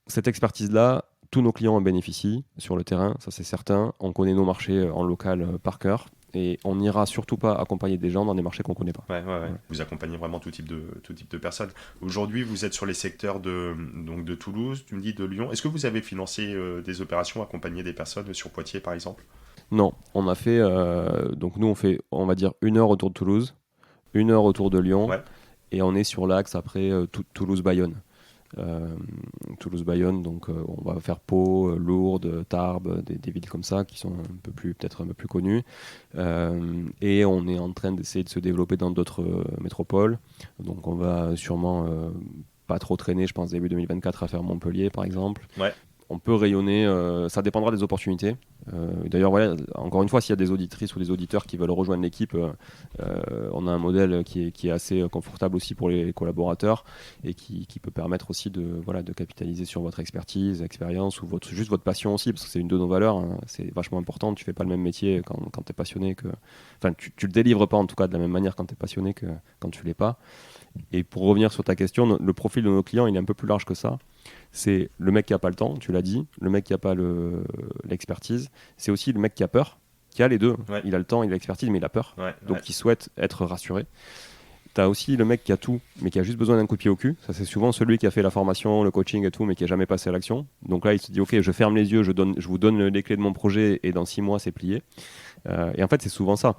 cette expertise-là, tous nos clients en bénéficient sur le terrain, ça c'est certain. On connaît nos marchés en local par cœur et on n'ira surtout pas accompagner des gens dans des marchés qu'on ne connaît pas. Ouais, ouais, ouais. Voilà. Vous accompagnez vraiment tout type de personnes. Aujourd'hui, vous êtes sur les secteurs donc de Toulouse, tu me dis de Lyon. Est-ce que vous avez financé des opérations, accompagné des personnes sur Poitiers, par exemple? Non, on a fait, donc nous on fait, on va dire, 1 heure autour de Toulouse, 1 heure autour de Lyon Ouais, et on est sur l'axe après Toulouse-Bayonne. Euh, Toulouse-Bayonne, donc on va faire Pau, Lourdes, Tarbes, des villes comme ça qui sont peut-être un peu plus connues. Et on est en train d'essayer de se développer dans d'autres métropoles. Donc on va sûrement pas trop traîner, je pense début 2024 à faire Montpellier par exemple. ouais. On peut rayonner, ça dépendra des opportunités. D'ailleurs, voilà, encore une fois, s'il y a des auditrices ou des auditeurs qui veulent rejoindre l'équipe, on a un modèle qui est assez confortable aussi pour les collaborateurs et qui peut permettre aussi voilà, de capitaliser sur votre expertise, expérience ou juste votre passion aussi, parce que c'est une de nos valeurs. Hein, c'est vachement important. Tu fais pas le même métier quand tu es passionné que. Enfin, tu le délivres pas en tout cas de la même manière quand tu es passionné que quand tu l'es pas. Et pour revenir sur ta question, le profil de nos clients, il est un peu plus large que ça. C'est le mec qui n'a pas le temps, tu l'as dit, le mec qui n'a pas l'expertise. C'est aussi le mec qui a peur, qui a les deux. Ouais. Il a le temps, il a l'expertise, mais il a peur. Ouais, Donc ouais. il souhaite être rassuré. Tu as aussi le mec qui a tout, mais qui a juste besoin d'un coup de pied au cul. Ça, c'est souvent celui qui a fait la formation, le coaching et tout, mais qui n'a jamais passé à l'action. Donc là, il se dit, OK, je ferme les yeux, je vous donne les clés de mon projet, et dans 6 mois, c'est plié. Et en fait, c'est souvent ça.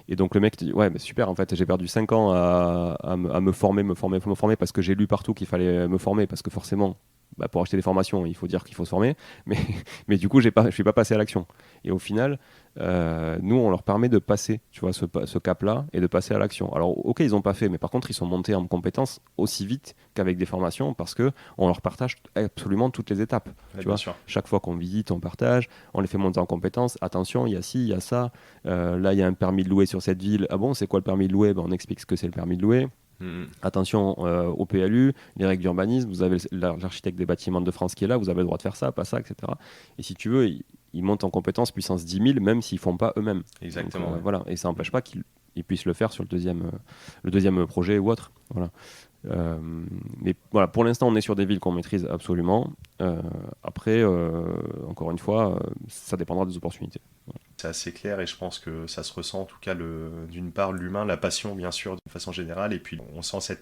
Et donc le mec te dit, ouais, mais super, en fait, j'ai perdu 5 ans à me former, parce que j'ai lu partout qu'il fallait me former, parce que forcément, bah, pour acheter des formations, il faut dire qu'il faut se former, mais, mais du coup, je ne suis pas passé à l'action. Et au final, nous, on leur permet de passer, tu vois, ce cap-là et de passer à l'action. Alors, ok, ils n'ont pas fait, mais par contre, ils sont montés en compétences aussi vite qu'avec des formations parce que on leur partage absolument toutes les étapes. Ouais, Tu bien vois, sûr. chaque fois qu'on visite, on partage, on les fait monter en compétences. Attention, il y a ci, il y a ça. Là, il y a un permis de louer sur cette ville. Ah bon, c'est quoi le permis de louer? Ben, on explique ce que c'est le permis de louer. Mhm. Attention au PLU, les règles d'urbanisme, vous avez l'architecte des bâtiments de France qui est là, vous avez le droit de faire ça, pas ça, etc. Et si tu veux, ils montent en compétence puissance 10 000, même s'ils ne font pas eux-mêmes. Exactement. Donc, Ouais. voilà. Et ça n'empêche pas qu'ils puissent le faire sur le deuxième projet ou autre. Voilà. Euh, mais voilà, pour l'instant, on est sur des villes qu'on maîtrise absolument. Après, encore une fois, ça dépendra des opportunités. C'est assez clair et je pense que ça se ressent en tout cas d'une part l'humain, la passion bien sûr de façon générale et puis on sent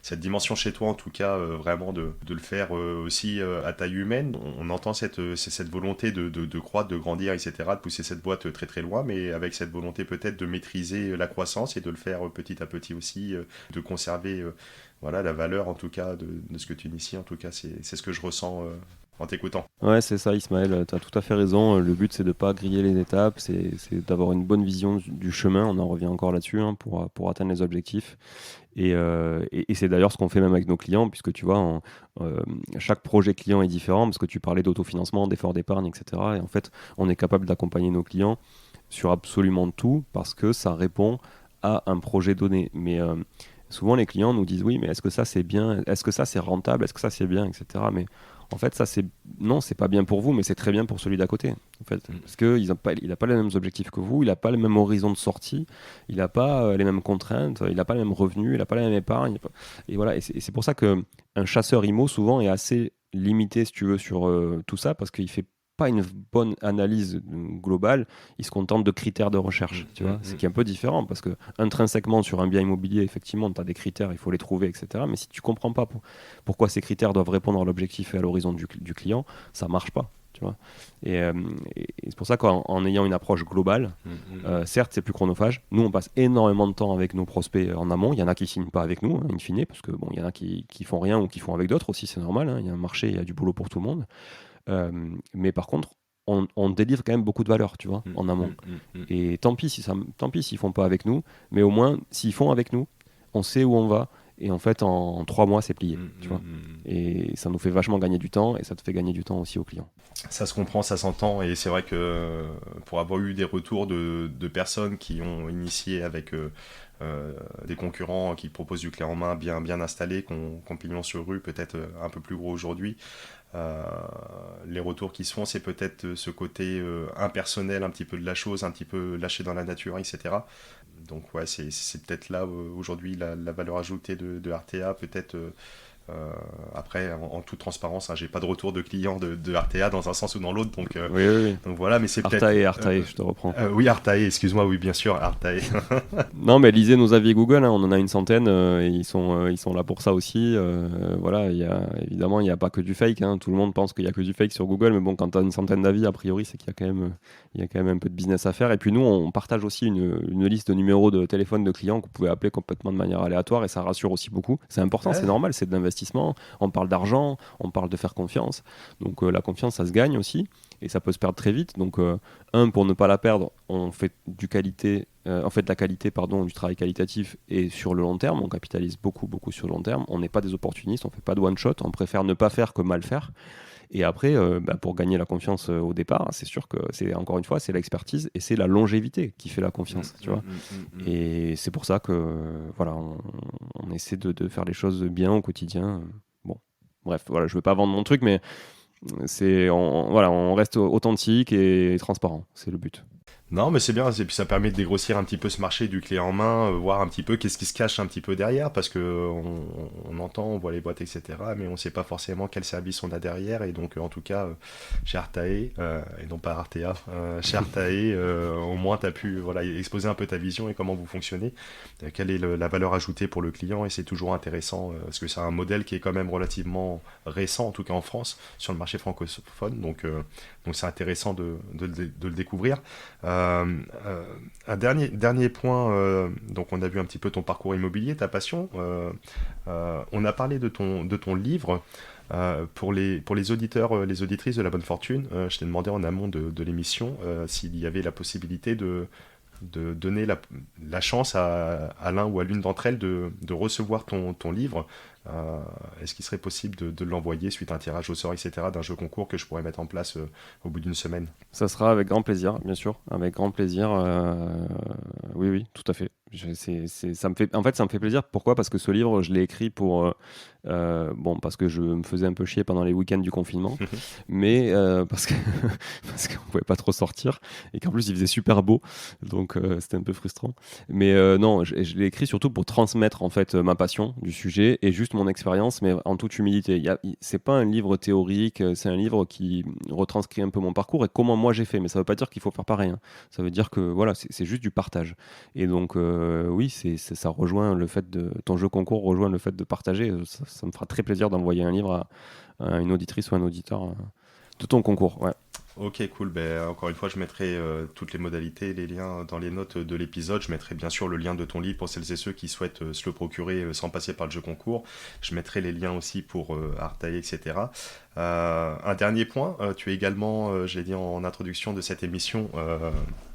cette dimension chez toi en tout cas vraiment de le faire aussi à taille humaine. On entend cette volonté de croître, de grandir, etc., de pousser cette boîte très très loin mais avec cette volonté peut-être de maîtriser la croissance et de le faire petit à petit aussi, de conserver voilà, la valeur en tout cas de ce que tu inities. En tout cas c'est ce que je ressens en t'écoutant. Ouais, c'est ça, Ismaël, tu as tout à fait raison. Le but, c'est de ne pas griller les étapes, c'est d'avoir une bonne vision du chemin. On en revient encore là-dessus hein, pour atteindre les objectifs. Et c'est d'ailleurs ce qu'on fait même avec nos clients, puisque tu vois, chaque projet client est différent, parce que tu parlais d'autofinancement, d'efforts d'épargne, etc. Et en fait, on est capable d'accompagner nos clients sur absolument tout, parce que ça répond à un projet donné. Mais souvent, les clients nous disent, oui, mais est-ce que ça c'est bien? Est-ce que ça c'est rentable? Est-ce que ça c'est bien? Etc. Mais en fait, ça c'est non, c'est pas bien pour vous, mais c'est très bien pour celui d'à côté. En fait, parce que il n'a pas les mêmes objectifs que vous, il n'a pas le même horizon de sortie, il n'a pas les mêmes contraintes, il n'a pas les mêmes revenus, il n'a pas la même épargne. Et voilà, et c'est pour ça que un chasseur IMO souvent est assez limité, si tu veux, sur tout ça, parce qu'il fait pas une bonne analyse globale, ils se contentent de critères de recherche, tu vois, ce qui est un peu différent, parce que intrinsèquement sur un bien immobilier, effectivement, tu as des critères, il faut les trouver, etc. Mais si tu comprends pas pourquoi ces critères doivent répondre à l'objectif et à l'horizon du client, ça marche pas. Tu vois. Et c'est pour ça qu'en ayant une approche globale, certes c'est plus chronophage. Nous on passe énormément de temps avec nos prospects en amont. Il y en a qui signent pas avec nous, in fine, parce que bon, il y en a qui font rien ou qui font avec d'autres aussi, c'est normal. Hein. Il y a un marché, il y a du boulot pour tout le monde. Mais par contre, on délivre quand même beaucoup de valeur, tu vois, en amont. Et tant pis s'ils font pas avec nous, mais au moins s'ils font avec nous, on sait où on va. Et en fait, en 3 mois, c'est plié, tu vois. Et ça nous fait vachement gagner du temps, et ça te fait gagner du temps aussi aux clients. Ça se comprend, ça s'entend, et c'est vrai que pour avoir eu des retours de personnes qui ont initié avec des concurrents qui proposent du clé en main bien installé, qui ont pignon sur rue, peut-être un peu plus gros aujourd'hui, les retours qui se font, c'est peut-être ce côté impersonnel, un petit peu de la chose, un petit peu lâché dans la nature, etc. Donc ouais, c'est peut-être là aujourd'hui la valeur ajoutée de Artea, peut-être. Après, en toute transparence, hein, j'ai pas de retour de clients de Artea dans un sens ou dans l'autre, donc, Oui. donc voilà, mais c'est peut-être. Artae, je te reprends. Oui, Artae, excuse-moi, oui, bien sûr, Artae. Non, mais lisez nos avis Google, hein, on en a une centaine, et ils sont là pour ça aussi. Voilà, évidemment, il n'y a pas que du fake. Hein, tout le monde pense qu'il y a que du fake sur Google, mais bon, quand tu as une centaine d'avis, a priori, c'est qu'il y a quand même un peu de business à faire. Et puis nous, on partage aussi une liste de numéros de téléphone de clients que vous pouvez appeler complètement de manière aléatoire, et ça rassure aussi beaucoup. C'est important, Ouais. c'est normal, c'est de l'investissement. On parle d'argent, on parle de faire confiance. Donc la confiance, ça se gagne aussi, et ça peut se perdre très vite. Donc pour ne pas la perdre, on fait de la qualité, pardon, du travail qualitatif, et sur le long terme, on capitalise beaucoup sur le long terme. On n'est pas des opportunistes, on fait pas de one shot, on préfère ne pas faire que mal faire. Et après, pour gagner la confiance au départ, c'est sûr que c'est encore une fois, c'est l'expertise et c'est la longévité qui fait la confiance, tu vois. Et c'est pour ça que voilà, on essaie de faire les choses bien au quotidien. Bon, bref, voilà, je veux pas vendre mon truc, mais voilà, on reste authentique et transparent, c'est le but. Non, mais c'est bien, et puis ça permet de dégrossir un petit peu ce marché du clé en main, voir un petit peu qu'est-ce qui se cache un petit peu derrière, parce que on entend, on voit les boîtes, etc., mais on ne sait pas forcément quel service on a derrière, et donc en tout cas, chez Artae, et non pas Artea, chez Artae, au moins tu as pu voilà, exposer un peu ta vision et comment vous fonctionnez, quelle est la valeur ajoutée pour le client, et c'est toujours intéressant, parce que c'est un modèle qui est quand même relativement récent, en tout cas en France, sur le marché francophone, donc c'est intéressant de le découvrir. Un dernier point, donc on a vu un petit peu ton parcours immobilier, ta passion. On a parlé de ton livre. Pour les auditeurs, les auditrices de La Bonne Fortune, je t'ai demandé en amont de l'émission s'il y avait la possibilité de donner la chance à l'un ou à l'une d'entre elles de recevoir ton livre. Est-ce qu'il serait possible de l'envoyer suite à un tirage au sort, etc., d'un jeu concours que je pourrais mettre en place au bout d'une semaine? Ça sera avec grand plaisir, bien sûr, avec grand plaisir. Oui, tout à fait. Ça me fait, en fait, ça me fait plaisir. Pourquoi? Parce que ce livre, je l'ai écrit parce que je me faisais un peu chier pendant les week-ends du confinement, mais parce qu'on pouvait pas trop sortir et qu'en plus il faisait super beau, donc c'était un peu frustrant. Mais non, je l'ai écrit surtout pour transmettre en fait ma passion du sujet et juste mon expérience, mais en toute humilité. C'est pas un livre théorique, c'est un livre qui retranscrit un peu mon parcours et comment moi j'ai fait. Mais ça veut pas dire qu'il faut faire pareil. Hein. Ça veut dire que voilà, c'est juste du partage. Et donc oui, ça rejoint le fait de ton jeu concours rejoint le fait de partager. Ça me fera très plaisir d'envoyer un livre à une auditrice ou un auditeur de ton concours. Ouais. Ok, cool. Ben, encore une fois, je mettrai toutes les modalités, les liens dans les notes de l'épisode. Je mettrai bien sûr le lien de ton livre pour celles et ceux qui souhaitent se le procurer sans passer par le jeu concours. Je mettrai les liens aussi pour Artae, etc. Un dernier point, tu es également, je l'ai dit en introduction de cette émission,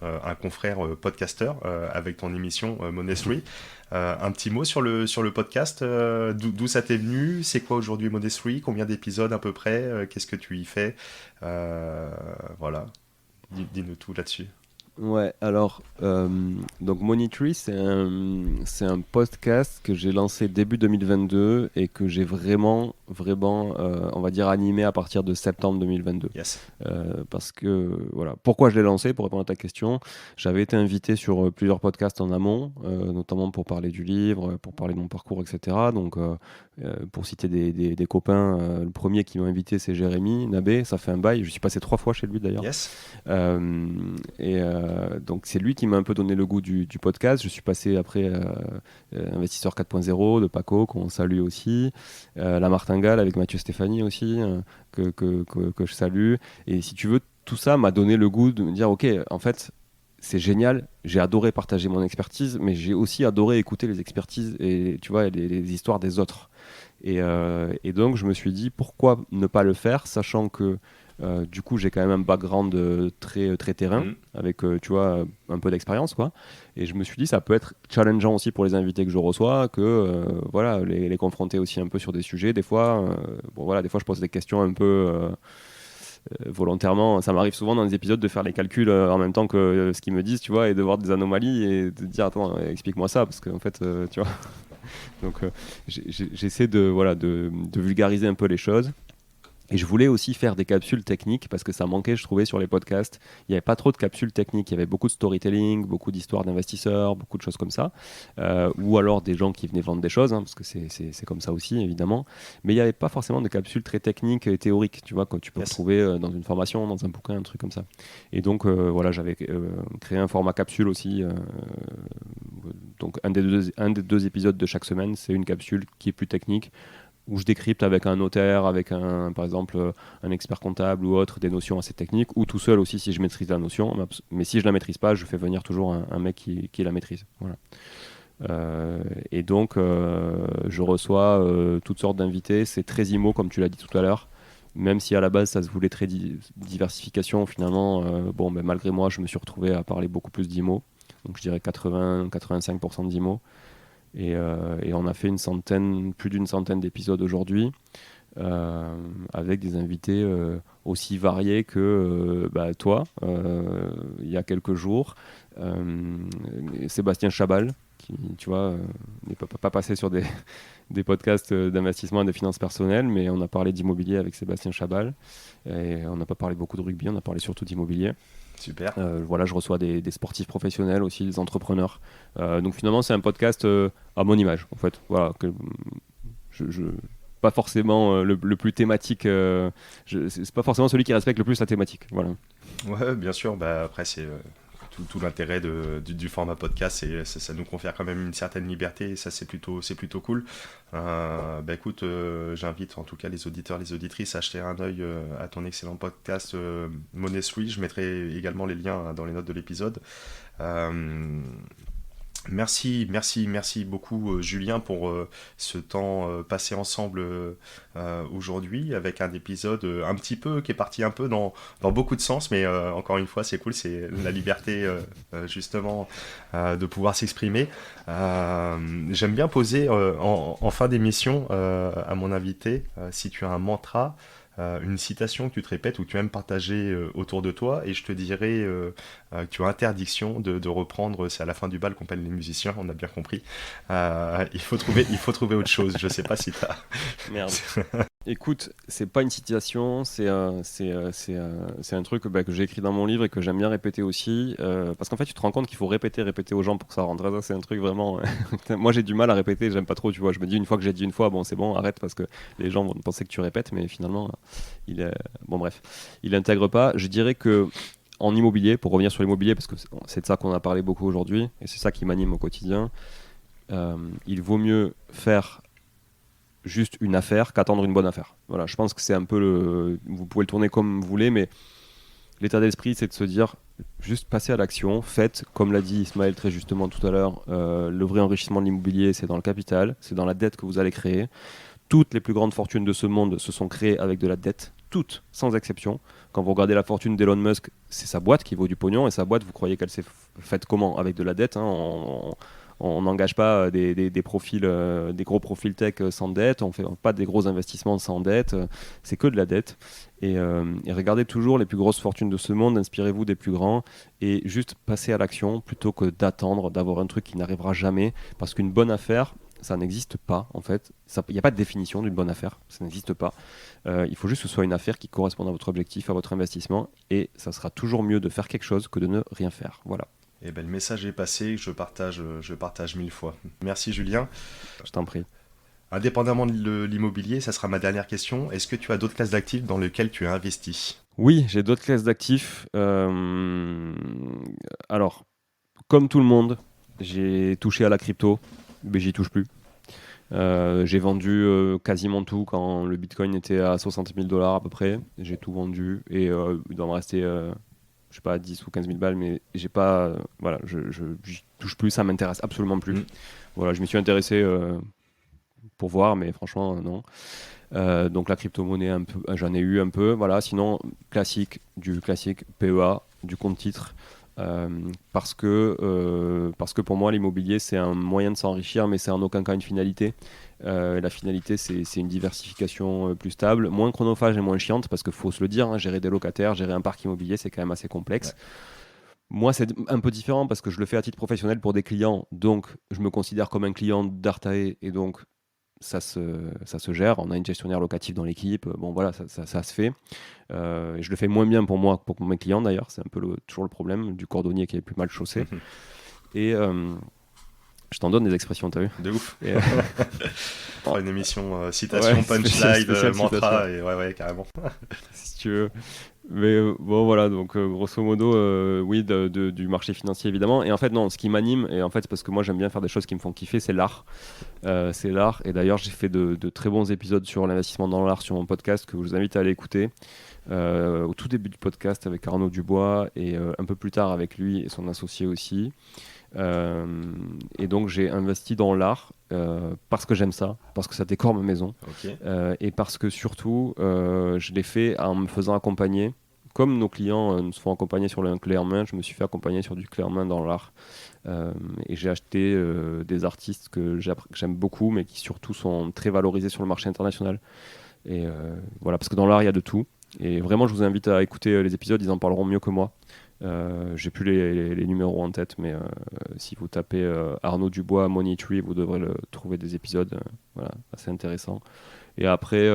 un confrère podcasteur avec ton émission Monestry. Un petit mot sur le podcast, d'où ça t'est venu, c'est quoi aujourd'hui Monestry, combien d'épisodes à peu près, qu'est-ce que tu y fais, voilà, dis-nous tout là-dessus. Ouais, alors, donc Money Tree, c'est un podcast que j'ai lancé début 2022 et que j'ai vraiment, on va dire, animé à partir de septembre 2022. Yes. Parce que, voilà, pourquoi je l'ai lancé, pour répondre à ta question, j'avais été invité sur plusieurs podcasts en amont, notamment pour parler du livre, pour parler de mon parcours, etc. Donc, pour citer des copains, le premier qui m'a invité, c'est Jérémy Nabé, ça fait un bail, je suis passé 3 fois chez lui d'ailleurs. Yes. Donc c'est lui qui m'a un peu donné le goût du podcast. Je suis passé après Investisseur 4.0 de Paco, qu'on salue aussi, La Martingale avec Mathieu Stéphanie aussi, que je salue. Et si tu veux, tout ça m'a donné le goût de me dire, ok, en fait, c'est génial, j'ai adoré partager mon expertise, mais j'ai aussi adoré écouter les expertises et tu vois, les histoires des autres. Et donc je me suis dit, pourquoi ne pas le faire, sachant que du coup, j'ai quand même un background très terrain, Mm. avec tu vois, un peu d'expérience, quoi. Et je me suis dit, ça peut être challengeant aussi pour les invités que je reçois, que voilà, les confronter aussi un peu sur des sujets. Des fois, bon, voilà, des fois, je pose des questions un peu volontairement. Ça m'arrive souvent dans les épisodes de faire les calculs en même temps que ce qu'ils me disent, tu vois, et de voir des anomalies et de dire, attends, explique-moi ça, parce qu'en fait, tu vois. Donc, j'essaie voilà, de vulgariser un peu les choses. Et je voulais aussi faire des capsules techniques parce que ça manquait, je trouvais, sur les podcasts. Il n'y avait pas trop de capsules techniques. Il y avait beaucoup de storytelling, beaucoup d'histoires d'investisseurs, beaucoup de choses comme ça. Ou alors des gens qui venaient vendre des choses, hein, parce que c'est comme ça aussi, évidemment. Mais il n'y avait pas forcément de capsules très techniques et théoriques, tu vois, que tu peux Yes. retrouver dans une formation, dans un bouquin, un truc comme ça. Et donc, voilà, j'avais créé un format capsule aussi. Donc, un des deux épisodes de chaque semaine, c'est une capsule qui est plus technique où je décrypte avec un notaire, avec par exemple un expert comptable ou autre, des notions assez techniques, ou tout seul aussi si je maîtrise la notion. Mais si je la maîtrise pas, je fais venir toujours un mec qui la maîtrise. Voilà. Et donc, je reçois toutes sortes d'invités. C'est très IMO, comme tu l'as dit tout à l'heure. Même si à la base ça se voulait très diversification, finalement, bon, ben, malgré moi, je me suis retrouvé à parler beaucoup plus d'IMO. Donc je dirais 80-85% d'IMO. Et on a fait plus d'une centaine d'épisodes aujourd'hui, avec des invités aussi variés que bah, toi, il y a quelques jours. Euh, Sébastien Chabal, qui, tu vois, n'est pas passé sur des podcasts d'investissement et de finances personnelles, mais on a parlé d'immobilier avec Sébastien Chabal. Et on n'a pas parlé beaucoup de rugby, on a parlé surtout d'immobilier. Super. Voilà, je reçois des sportifs professionnels aussi, des entrepreneurs. Donc finalement, c'est un podcast à mon image, en fait. Voilà, pas forcément le plus thématique. C'est pas forcément celui qui respecte le plus la thématique. Voilà. Ouais, bien sûr. Bah, après, c'est tout l'intérêt du format podcast. Ça nous confère quand même une certaine liberté. Et ça, c'est plutôt cool. Bah, écoute, j'invite en tout cas les auditeurs, les auditrices à jeter un œil à ton excellent podcast Money Tree. Je mettrai également les liens dans les notes de l'épisode. Euh, Merci beaucoup Julien pour ce temps passé ensemble aujourd'hui avec un épisode un petit peu qui est parti un peu dans beaucoup de sens, mais encore une fois c'est cool, c'est la liberté justement de pouvoir s'exprimer. J'aime bien poser en fin d'émission à mon invité si tu as un mantra. Une citation que tu te répètes ou que tu aimes partager autour de toi, et je te dirai que tu as interdiction de reprendre, c'est à la fin du bal qu'on pèle les musiciens, on a bien compris. Il faut trouver autre chose, je sais pas si tu as... Merde. Écoute, c'est pas une citation, c'est un truc bah, que j'ai écrit dans mon livre et que j'aime bien répéter aussi. Parce qu'en fait, tu te rends compte qu'il faut répéter aux gens pour que ça rentre. Ça, c'est un truc vraiment. Moi, j'ai du mal à répéter, j'aime pas trop, tu vois. Je me dis une fois que j'ai dit une fois, bon, c'est bon, arrête parce que les gens vont penser que tu répètes, mais finalement, bon, bref, il intègre pas. Je dirais que en immobilier, pour revenir sur l'immobilier, parce que c'est de ça qu'on a parlé beaucoup aujourd'hui et c'est ça qui m'anime au quotidien, il vaut mieux faire juste une affaire qu'attendre une bonne affaire. Voilà, je pense que c'est un peu vous pouvez le tourner comme vous voulez, mais l'état d'esprit, c'est de se dire juste passer à l'action, faites, comme l'a dit Ismaël très justement tout à l'heure, le vrai enrichissement de l'immobilier, c'est dans le capital, c'est dans la dette que vous allez créer. Toutes les plus grandes fortunes de ce monde se sont créées avec de la dette, toutes, sans exception. Quand vous regardez la fortune d'Elon Musk, c'est sa boîte qui vaut du pognon, et sa boîte, vous croyez qu'elle s'est faite comment? Avec de la dette, hein, On n'engage pas des profils, des gros profils tech sans dette, on fait pas des gros investissements sans dette, c'est que de la dette. Et regardez toujours les plus grosses fortunes de ce monde, inspirez-vous des plus grands et juste passez à l'action plutôt que d'attendre, d'avoir un truc qui n'arrivera jamais. Parce qu'une bonne affaire, ça n'existe pas en fait. Il n'y a pas de définition d'une bonne affaire, ça n'existe pas. Il faut juste que ce soit une affaire qui corresponde à votre objectif, à votre investissement, et ça sera toujours mieux de faire quelque chose que de ne rien faire. Voilà. Et ben, le message est passé, je partage 1000 fois. Merci Julien. Je t'en prie. Indépendamment de l'immobilier, ça sera ma dernière question. Est-ce que tu as d'autres classes d'actifs dans lesquelles tu as investi? Oui, j'ai d'autres classes d'actifs. Alors, comme tout le monde, j'ai touché à la crypto, mais j'y touche plus. J'ai vendu quasiment tout quand le Bitcoin était à 60 000 $ à peu près. J'ai tout vendu et il doit me rester, je sais pas, 10 ou 15 000 balles, mais j'ai pas, voilà, j'y touche plus, ça m'intéresse absolument plus. Voilà, je m'y suis intéressé pour voir, mais franchement, non. Donc la crypto-monnaie, j'en ai eu un peu. Voilà, sinon, du classique PEA, du compte titre. Parce que pour moi l'immobilier c'est un moyen de s'enrichir mais c'est en aucun cas une finalité. La finalité c'est une diversification plus stable, moins chronophage et moins chiante parce qu'il faut se le dire, hein, gérer des locataires, gérer un parc immobilier c'est quand même assez complexe. Ouais. Moi c'est un peu différent parce que je le fais à titre professionnel pour des clients, donc je me considère comme un client d'Artae et donc ça se gère, on a une gestionnaire locative dans l'équipe, bon voilà, ça se fait. Et je le fais moins bien pour moi que pour mes clients d'ailleurs, c'est un peu toujours le problème du cordonnier qui est plus mal chaussé. Et je t'en donne des expressions, t'as vu? De ouf. Et on fera une émission citation, punchline, mantra, et ouais, carrément. Si tu veux. Mais bon voilà, donc grosso modo, oui, du marché financier évidemment. Et en fait, non, ce qui m'anime, et en fait, c'est parce que moi j'aime bien faire des choses qui me font kiffer, c'est l'art. C'est l'art. Et d'ailleurs, j'ai fait de très bons épisodes sur l'investissement dans l'art sur mon podcast que je vous invite à aller écouter. Au tout début du podcast avec Arnaud Dubois et un peu plus tard avec lui et son associé aussi. Et donc j'ai investi dans l'art parce que j'aime ça, parce que ça décore ma maison. Okay. Et parce que surtout je l'ai fait en me faisant accompagner. Comme nos clients nous font accompagner sur le clé en main, je me suis fait accompagner sur du clé en main dans l'art. Et j'ai acheté des artistes que j'aime beaucoup, mais qui surtout sont très valorisés sur le marché international. Et voilà, parce que dans l'art, il y a de tout. Et vraiment, je vous invite à écouter les épisodes, ils en parleront mieux que moi. J'ai plus les numéros en tête, mais si vous tapez Arnaud Dubois Money Tree, vous devrez trouver des épisodes voilà, assez intéressants. Et après,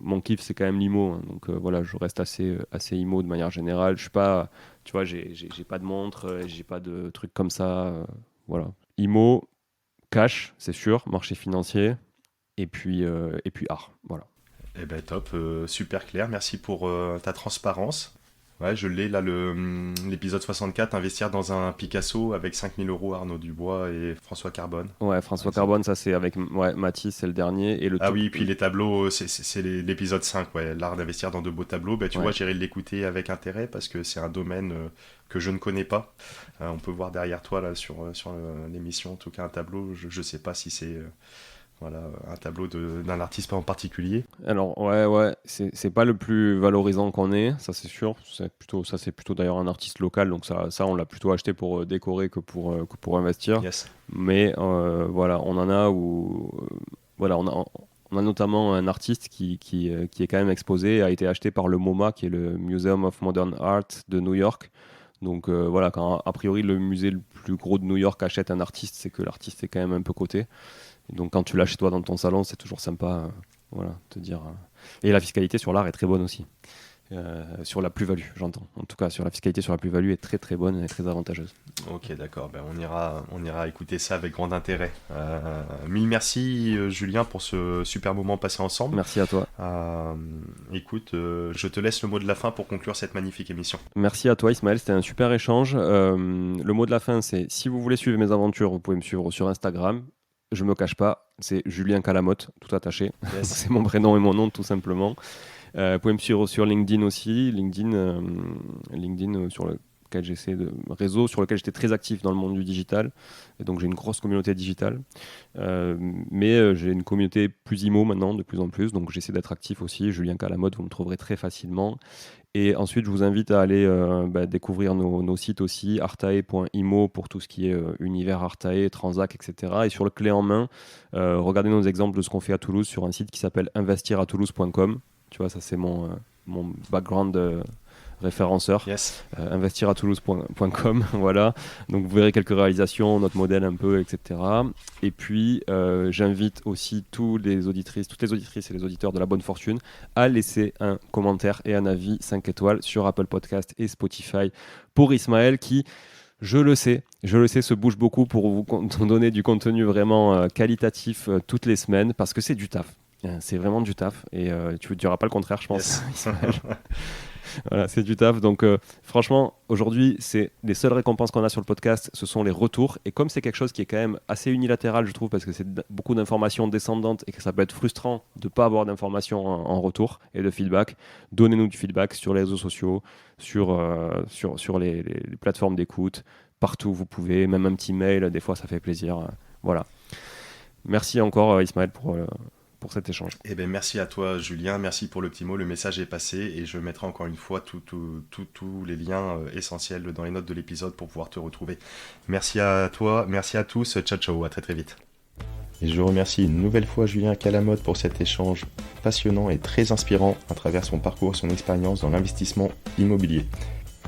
mon kiff, c'est quand même l'IMO. Hein, donc voilà, je reste assez IMO de manière générale. Je suis pas, tu vois, j'ai pas de montre, j'ai pas de trucs comme ça. Voilà. IMO, cash, c'est sûr, marché financier, et puis art. Voilà. Eh ben top, super clair. Merci pour ta transparence. Ouais, je l'ai là, l'épisode 64, investir dans un Picasso avec 5 000 €, Arnaud Dubois et François Carbone. Ouais, François Carbone, ça c'est avec Mathis, c'est le dernier. Et oui, puis les tableaux, c'est l'épisode 5, ouais, l'art d'investir dans de beaux tableaux. Tu vois, j'irai l'écouter avec intérêt parce que c'est un domaine que je ne connais pas. On peut voir derrière toi là, sur l'émission, en tout cas un tableau, je ne sais pas si c'est... Voilà, un tableau d'un artiste en particulier. Alors ouais, c'est pas le plus valorisant qu'on ait, ça c'est sûr. C'est plutôt d'ailleurs un artiste local, donc ça on l'a plutôt acheté pour décorer que pour investir. Yes. Mais voilà, on en a où voilà, on a notamment un artiste qui est quand même exposé, a été acheté par le MoMA, qui est le Museum of Modern Art de New York. Donc voilà, quand a priori le musée le plus gros de New York achète un artiste, c'est que l'artiste est quand même un peu coté. Donc quand tu l'as chez toi dans ton salon, c'est toujours sympa, voilà, te dire. Et la fiscalité sur l'art est très bonne aussi, sur la plus-value, j'entends. En tout cas, sur la fiscalité sur la plus-value est très très bonne et très avantageuse. Ok, d'accord. Ben, on ira écouter ça avec grand intérêt. Mille merci Julien pour ce super moment passé ensemble. Merci à toi. Écoute, je te laisse le mot de la fin pour conclure cette magnifique émission. Merci à toi Ismaël, c'était un super échange. Le mot de la fin, c'est si vous voulez suivre mes aventures, vous pouvez me suivre sur Instagram. Je me cache pas, c'est Julien Calamotte, tout attaché. Yes. C'est mon prénom et mon nom, tout simplement. Vous pouvez me suivre sur LinkedIn aussi. LinkedIn sur réseau sur lequel j'étais très actif dans le monde du digital. Et donc j'ai une grosse communauté digitale. Mais j'ai une communauté plus IMO maintenant, de plus en plus. Donc j'essaie d'être actif aussi. Julien Calamode, vous me trouverez très facilement. Et ensuite, je vous invite à aller découvrir nos sites aussi, artae.imo pour tout ce qui est univers Artae, Transac, etc. Et sur le clé en main, regardez nos exemples de ce qu'on fait à Toulouse sur un site qui s'appelle investiratoulouse.com. Tu vois, ça c'est mon background référenceur. Yes. Investiratoulouse.com, voilà. Donc vous verrez quelques réalisations, notre modèle un peu, etc. Et puis j'invite aussi toutes les auditrices et les auditeurs de La Bonne Fortune à laisser un commentaire et un avis 5 étoiles sur Apple Podcast et Spotify pour Ismaël qui, je le sais, se bouge beaucoup pour vous donner du contenu vraiment qualitatif toutes les semaines parce que c'est du taf. C'est vraiment du taf et tu ne diras pas le contraire, je pense. Yes. Voilà, c'est du taf. Donc, franchement, aujourd'hui, c'est les seules récompenses qu'on a sur le podcast, ce sont les retours. Et comme c'est quelque chose qui est quand même assez unilatéral, je trouve, parce que c'est beaucoup d'informations descendantes et que ça peut être frustrant de ne pas avoir d'informations en retour et de feedback, donnez-nous du feedback sur les réseaux sociaux, sur les plateformes d'écoute, partout où vous pouvez, même un petit mail, des fois, ça fait plaisir. Voilà. Merci encore, Ismaël, pour cet échange. Eh bien, merci à toi, Julien. Merci pour le petit mot. Le message est passé et je mettrai encore une fois tous les liens essentiels dans les notes de l'épisode pour pouvoir te retrouver. Merci à toi, merci à tous. Ciao, ciao. À très, très vite. Et je remercie une nouvelle fois Julien Calamode pour cet échange passionnant et très inspirant à travers son parcours et son expérience dans l'investissement immobilier.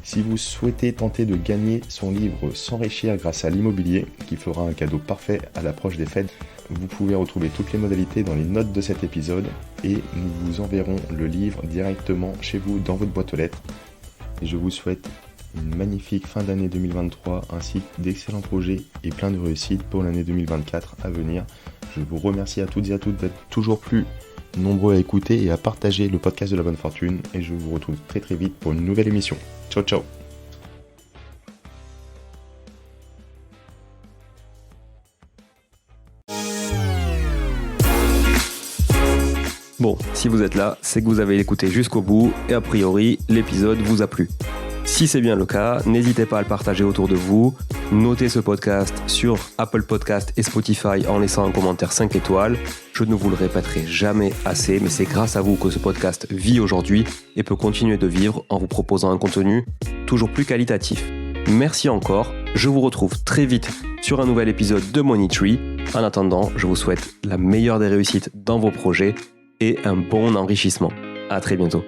Si vous souhaitez tenter de gagner son livre S'enrichir grâce à l'immobilier, qui fera un cadeau parfait à l'approche des fêtes, vous pouvez retrouver toutes les modalités dans les notes de cet épisode et nous vous enverrons le livre directement chez vous dans votre boîte aux lettres. Et je vous souhaite une magnifique fin d'année 2023 ainsi que d'excellents projets et plein de réussites pour l'année 2024 à venir. Je vous remercie à toutes et à tous d'être toujours plus nombreux à écouter et à partager le podcast de La Bonne Fortune et je vous retrouve très très vite pour une nouvelle émission. Ciao ciao. Bon, si vous êtes là, c'est que vous avez écouté jusqu'au bout et a priori, l'épisode vous a plu. Si c'est bien le cas, n'hésitez pas à le partager autour de vous. Notez ce podcast sur Apple Podcast et Spotify en laissant un commentaire 5 étoiles. Je ne vous le répéterai jamais assez, mais c'est grâce à vous que ce podcast vit aujourd'hui et peut continuer de vivre en vous proposant un contenu toujours plus qualitatif. Merci encore, je vous retrouve très vite sur un nouvel épisode de Money Tree. En attendant, je vous souhaite la meilleure des réussites dans vos projets et un bon enrichissement. À très bientôt.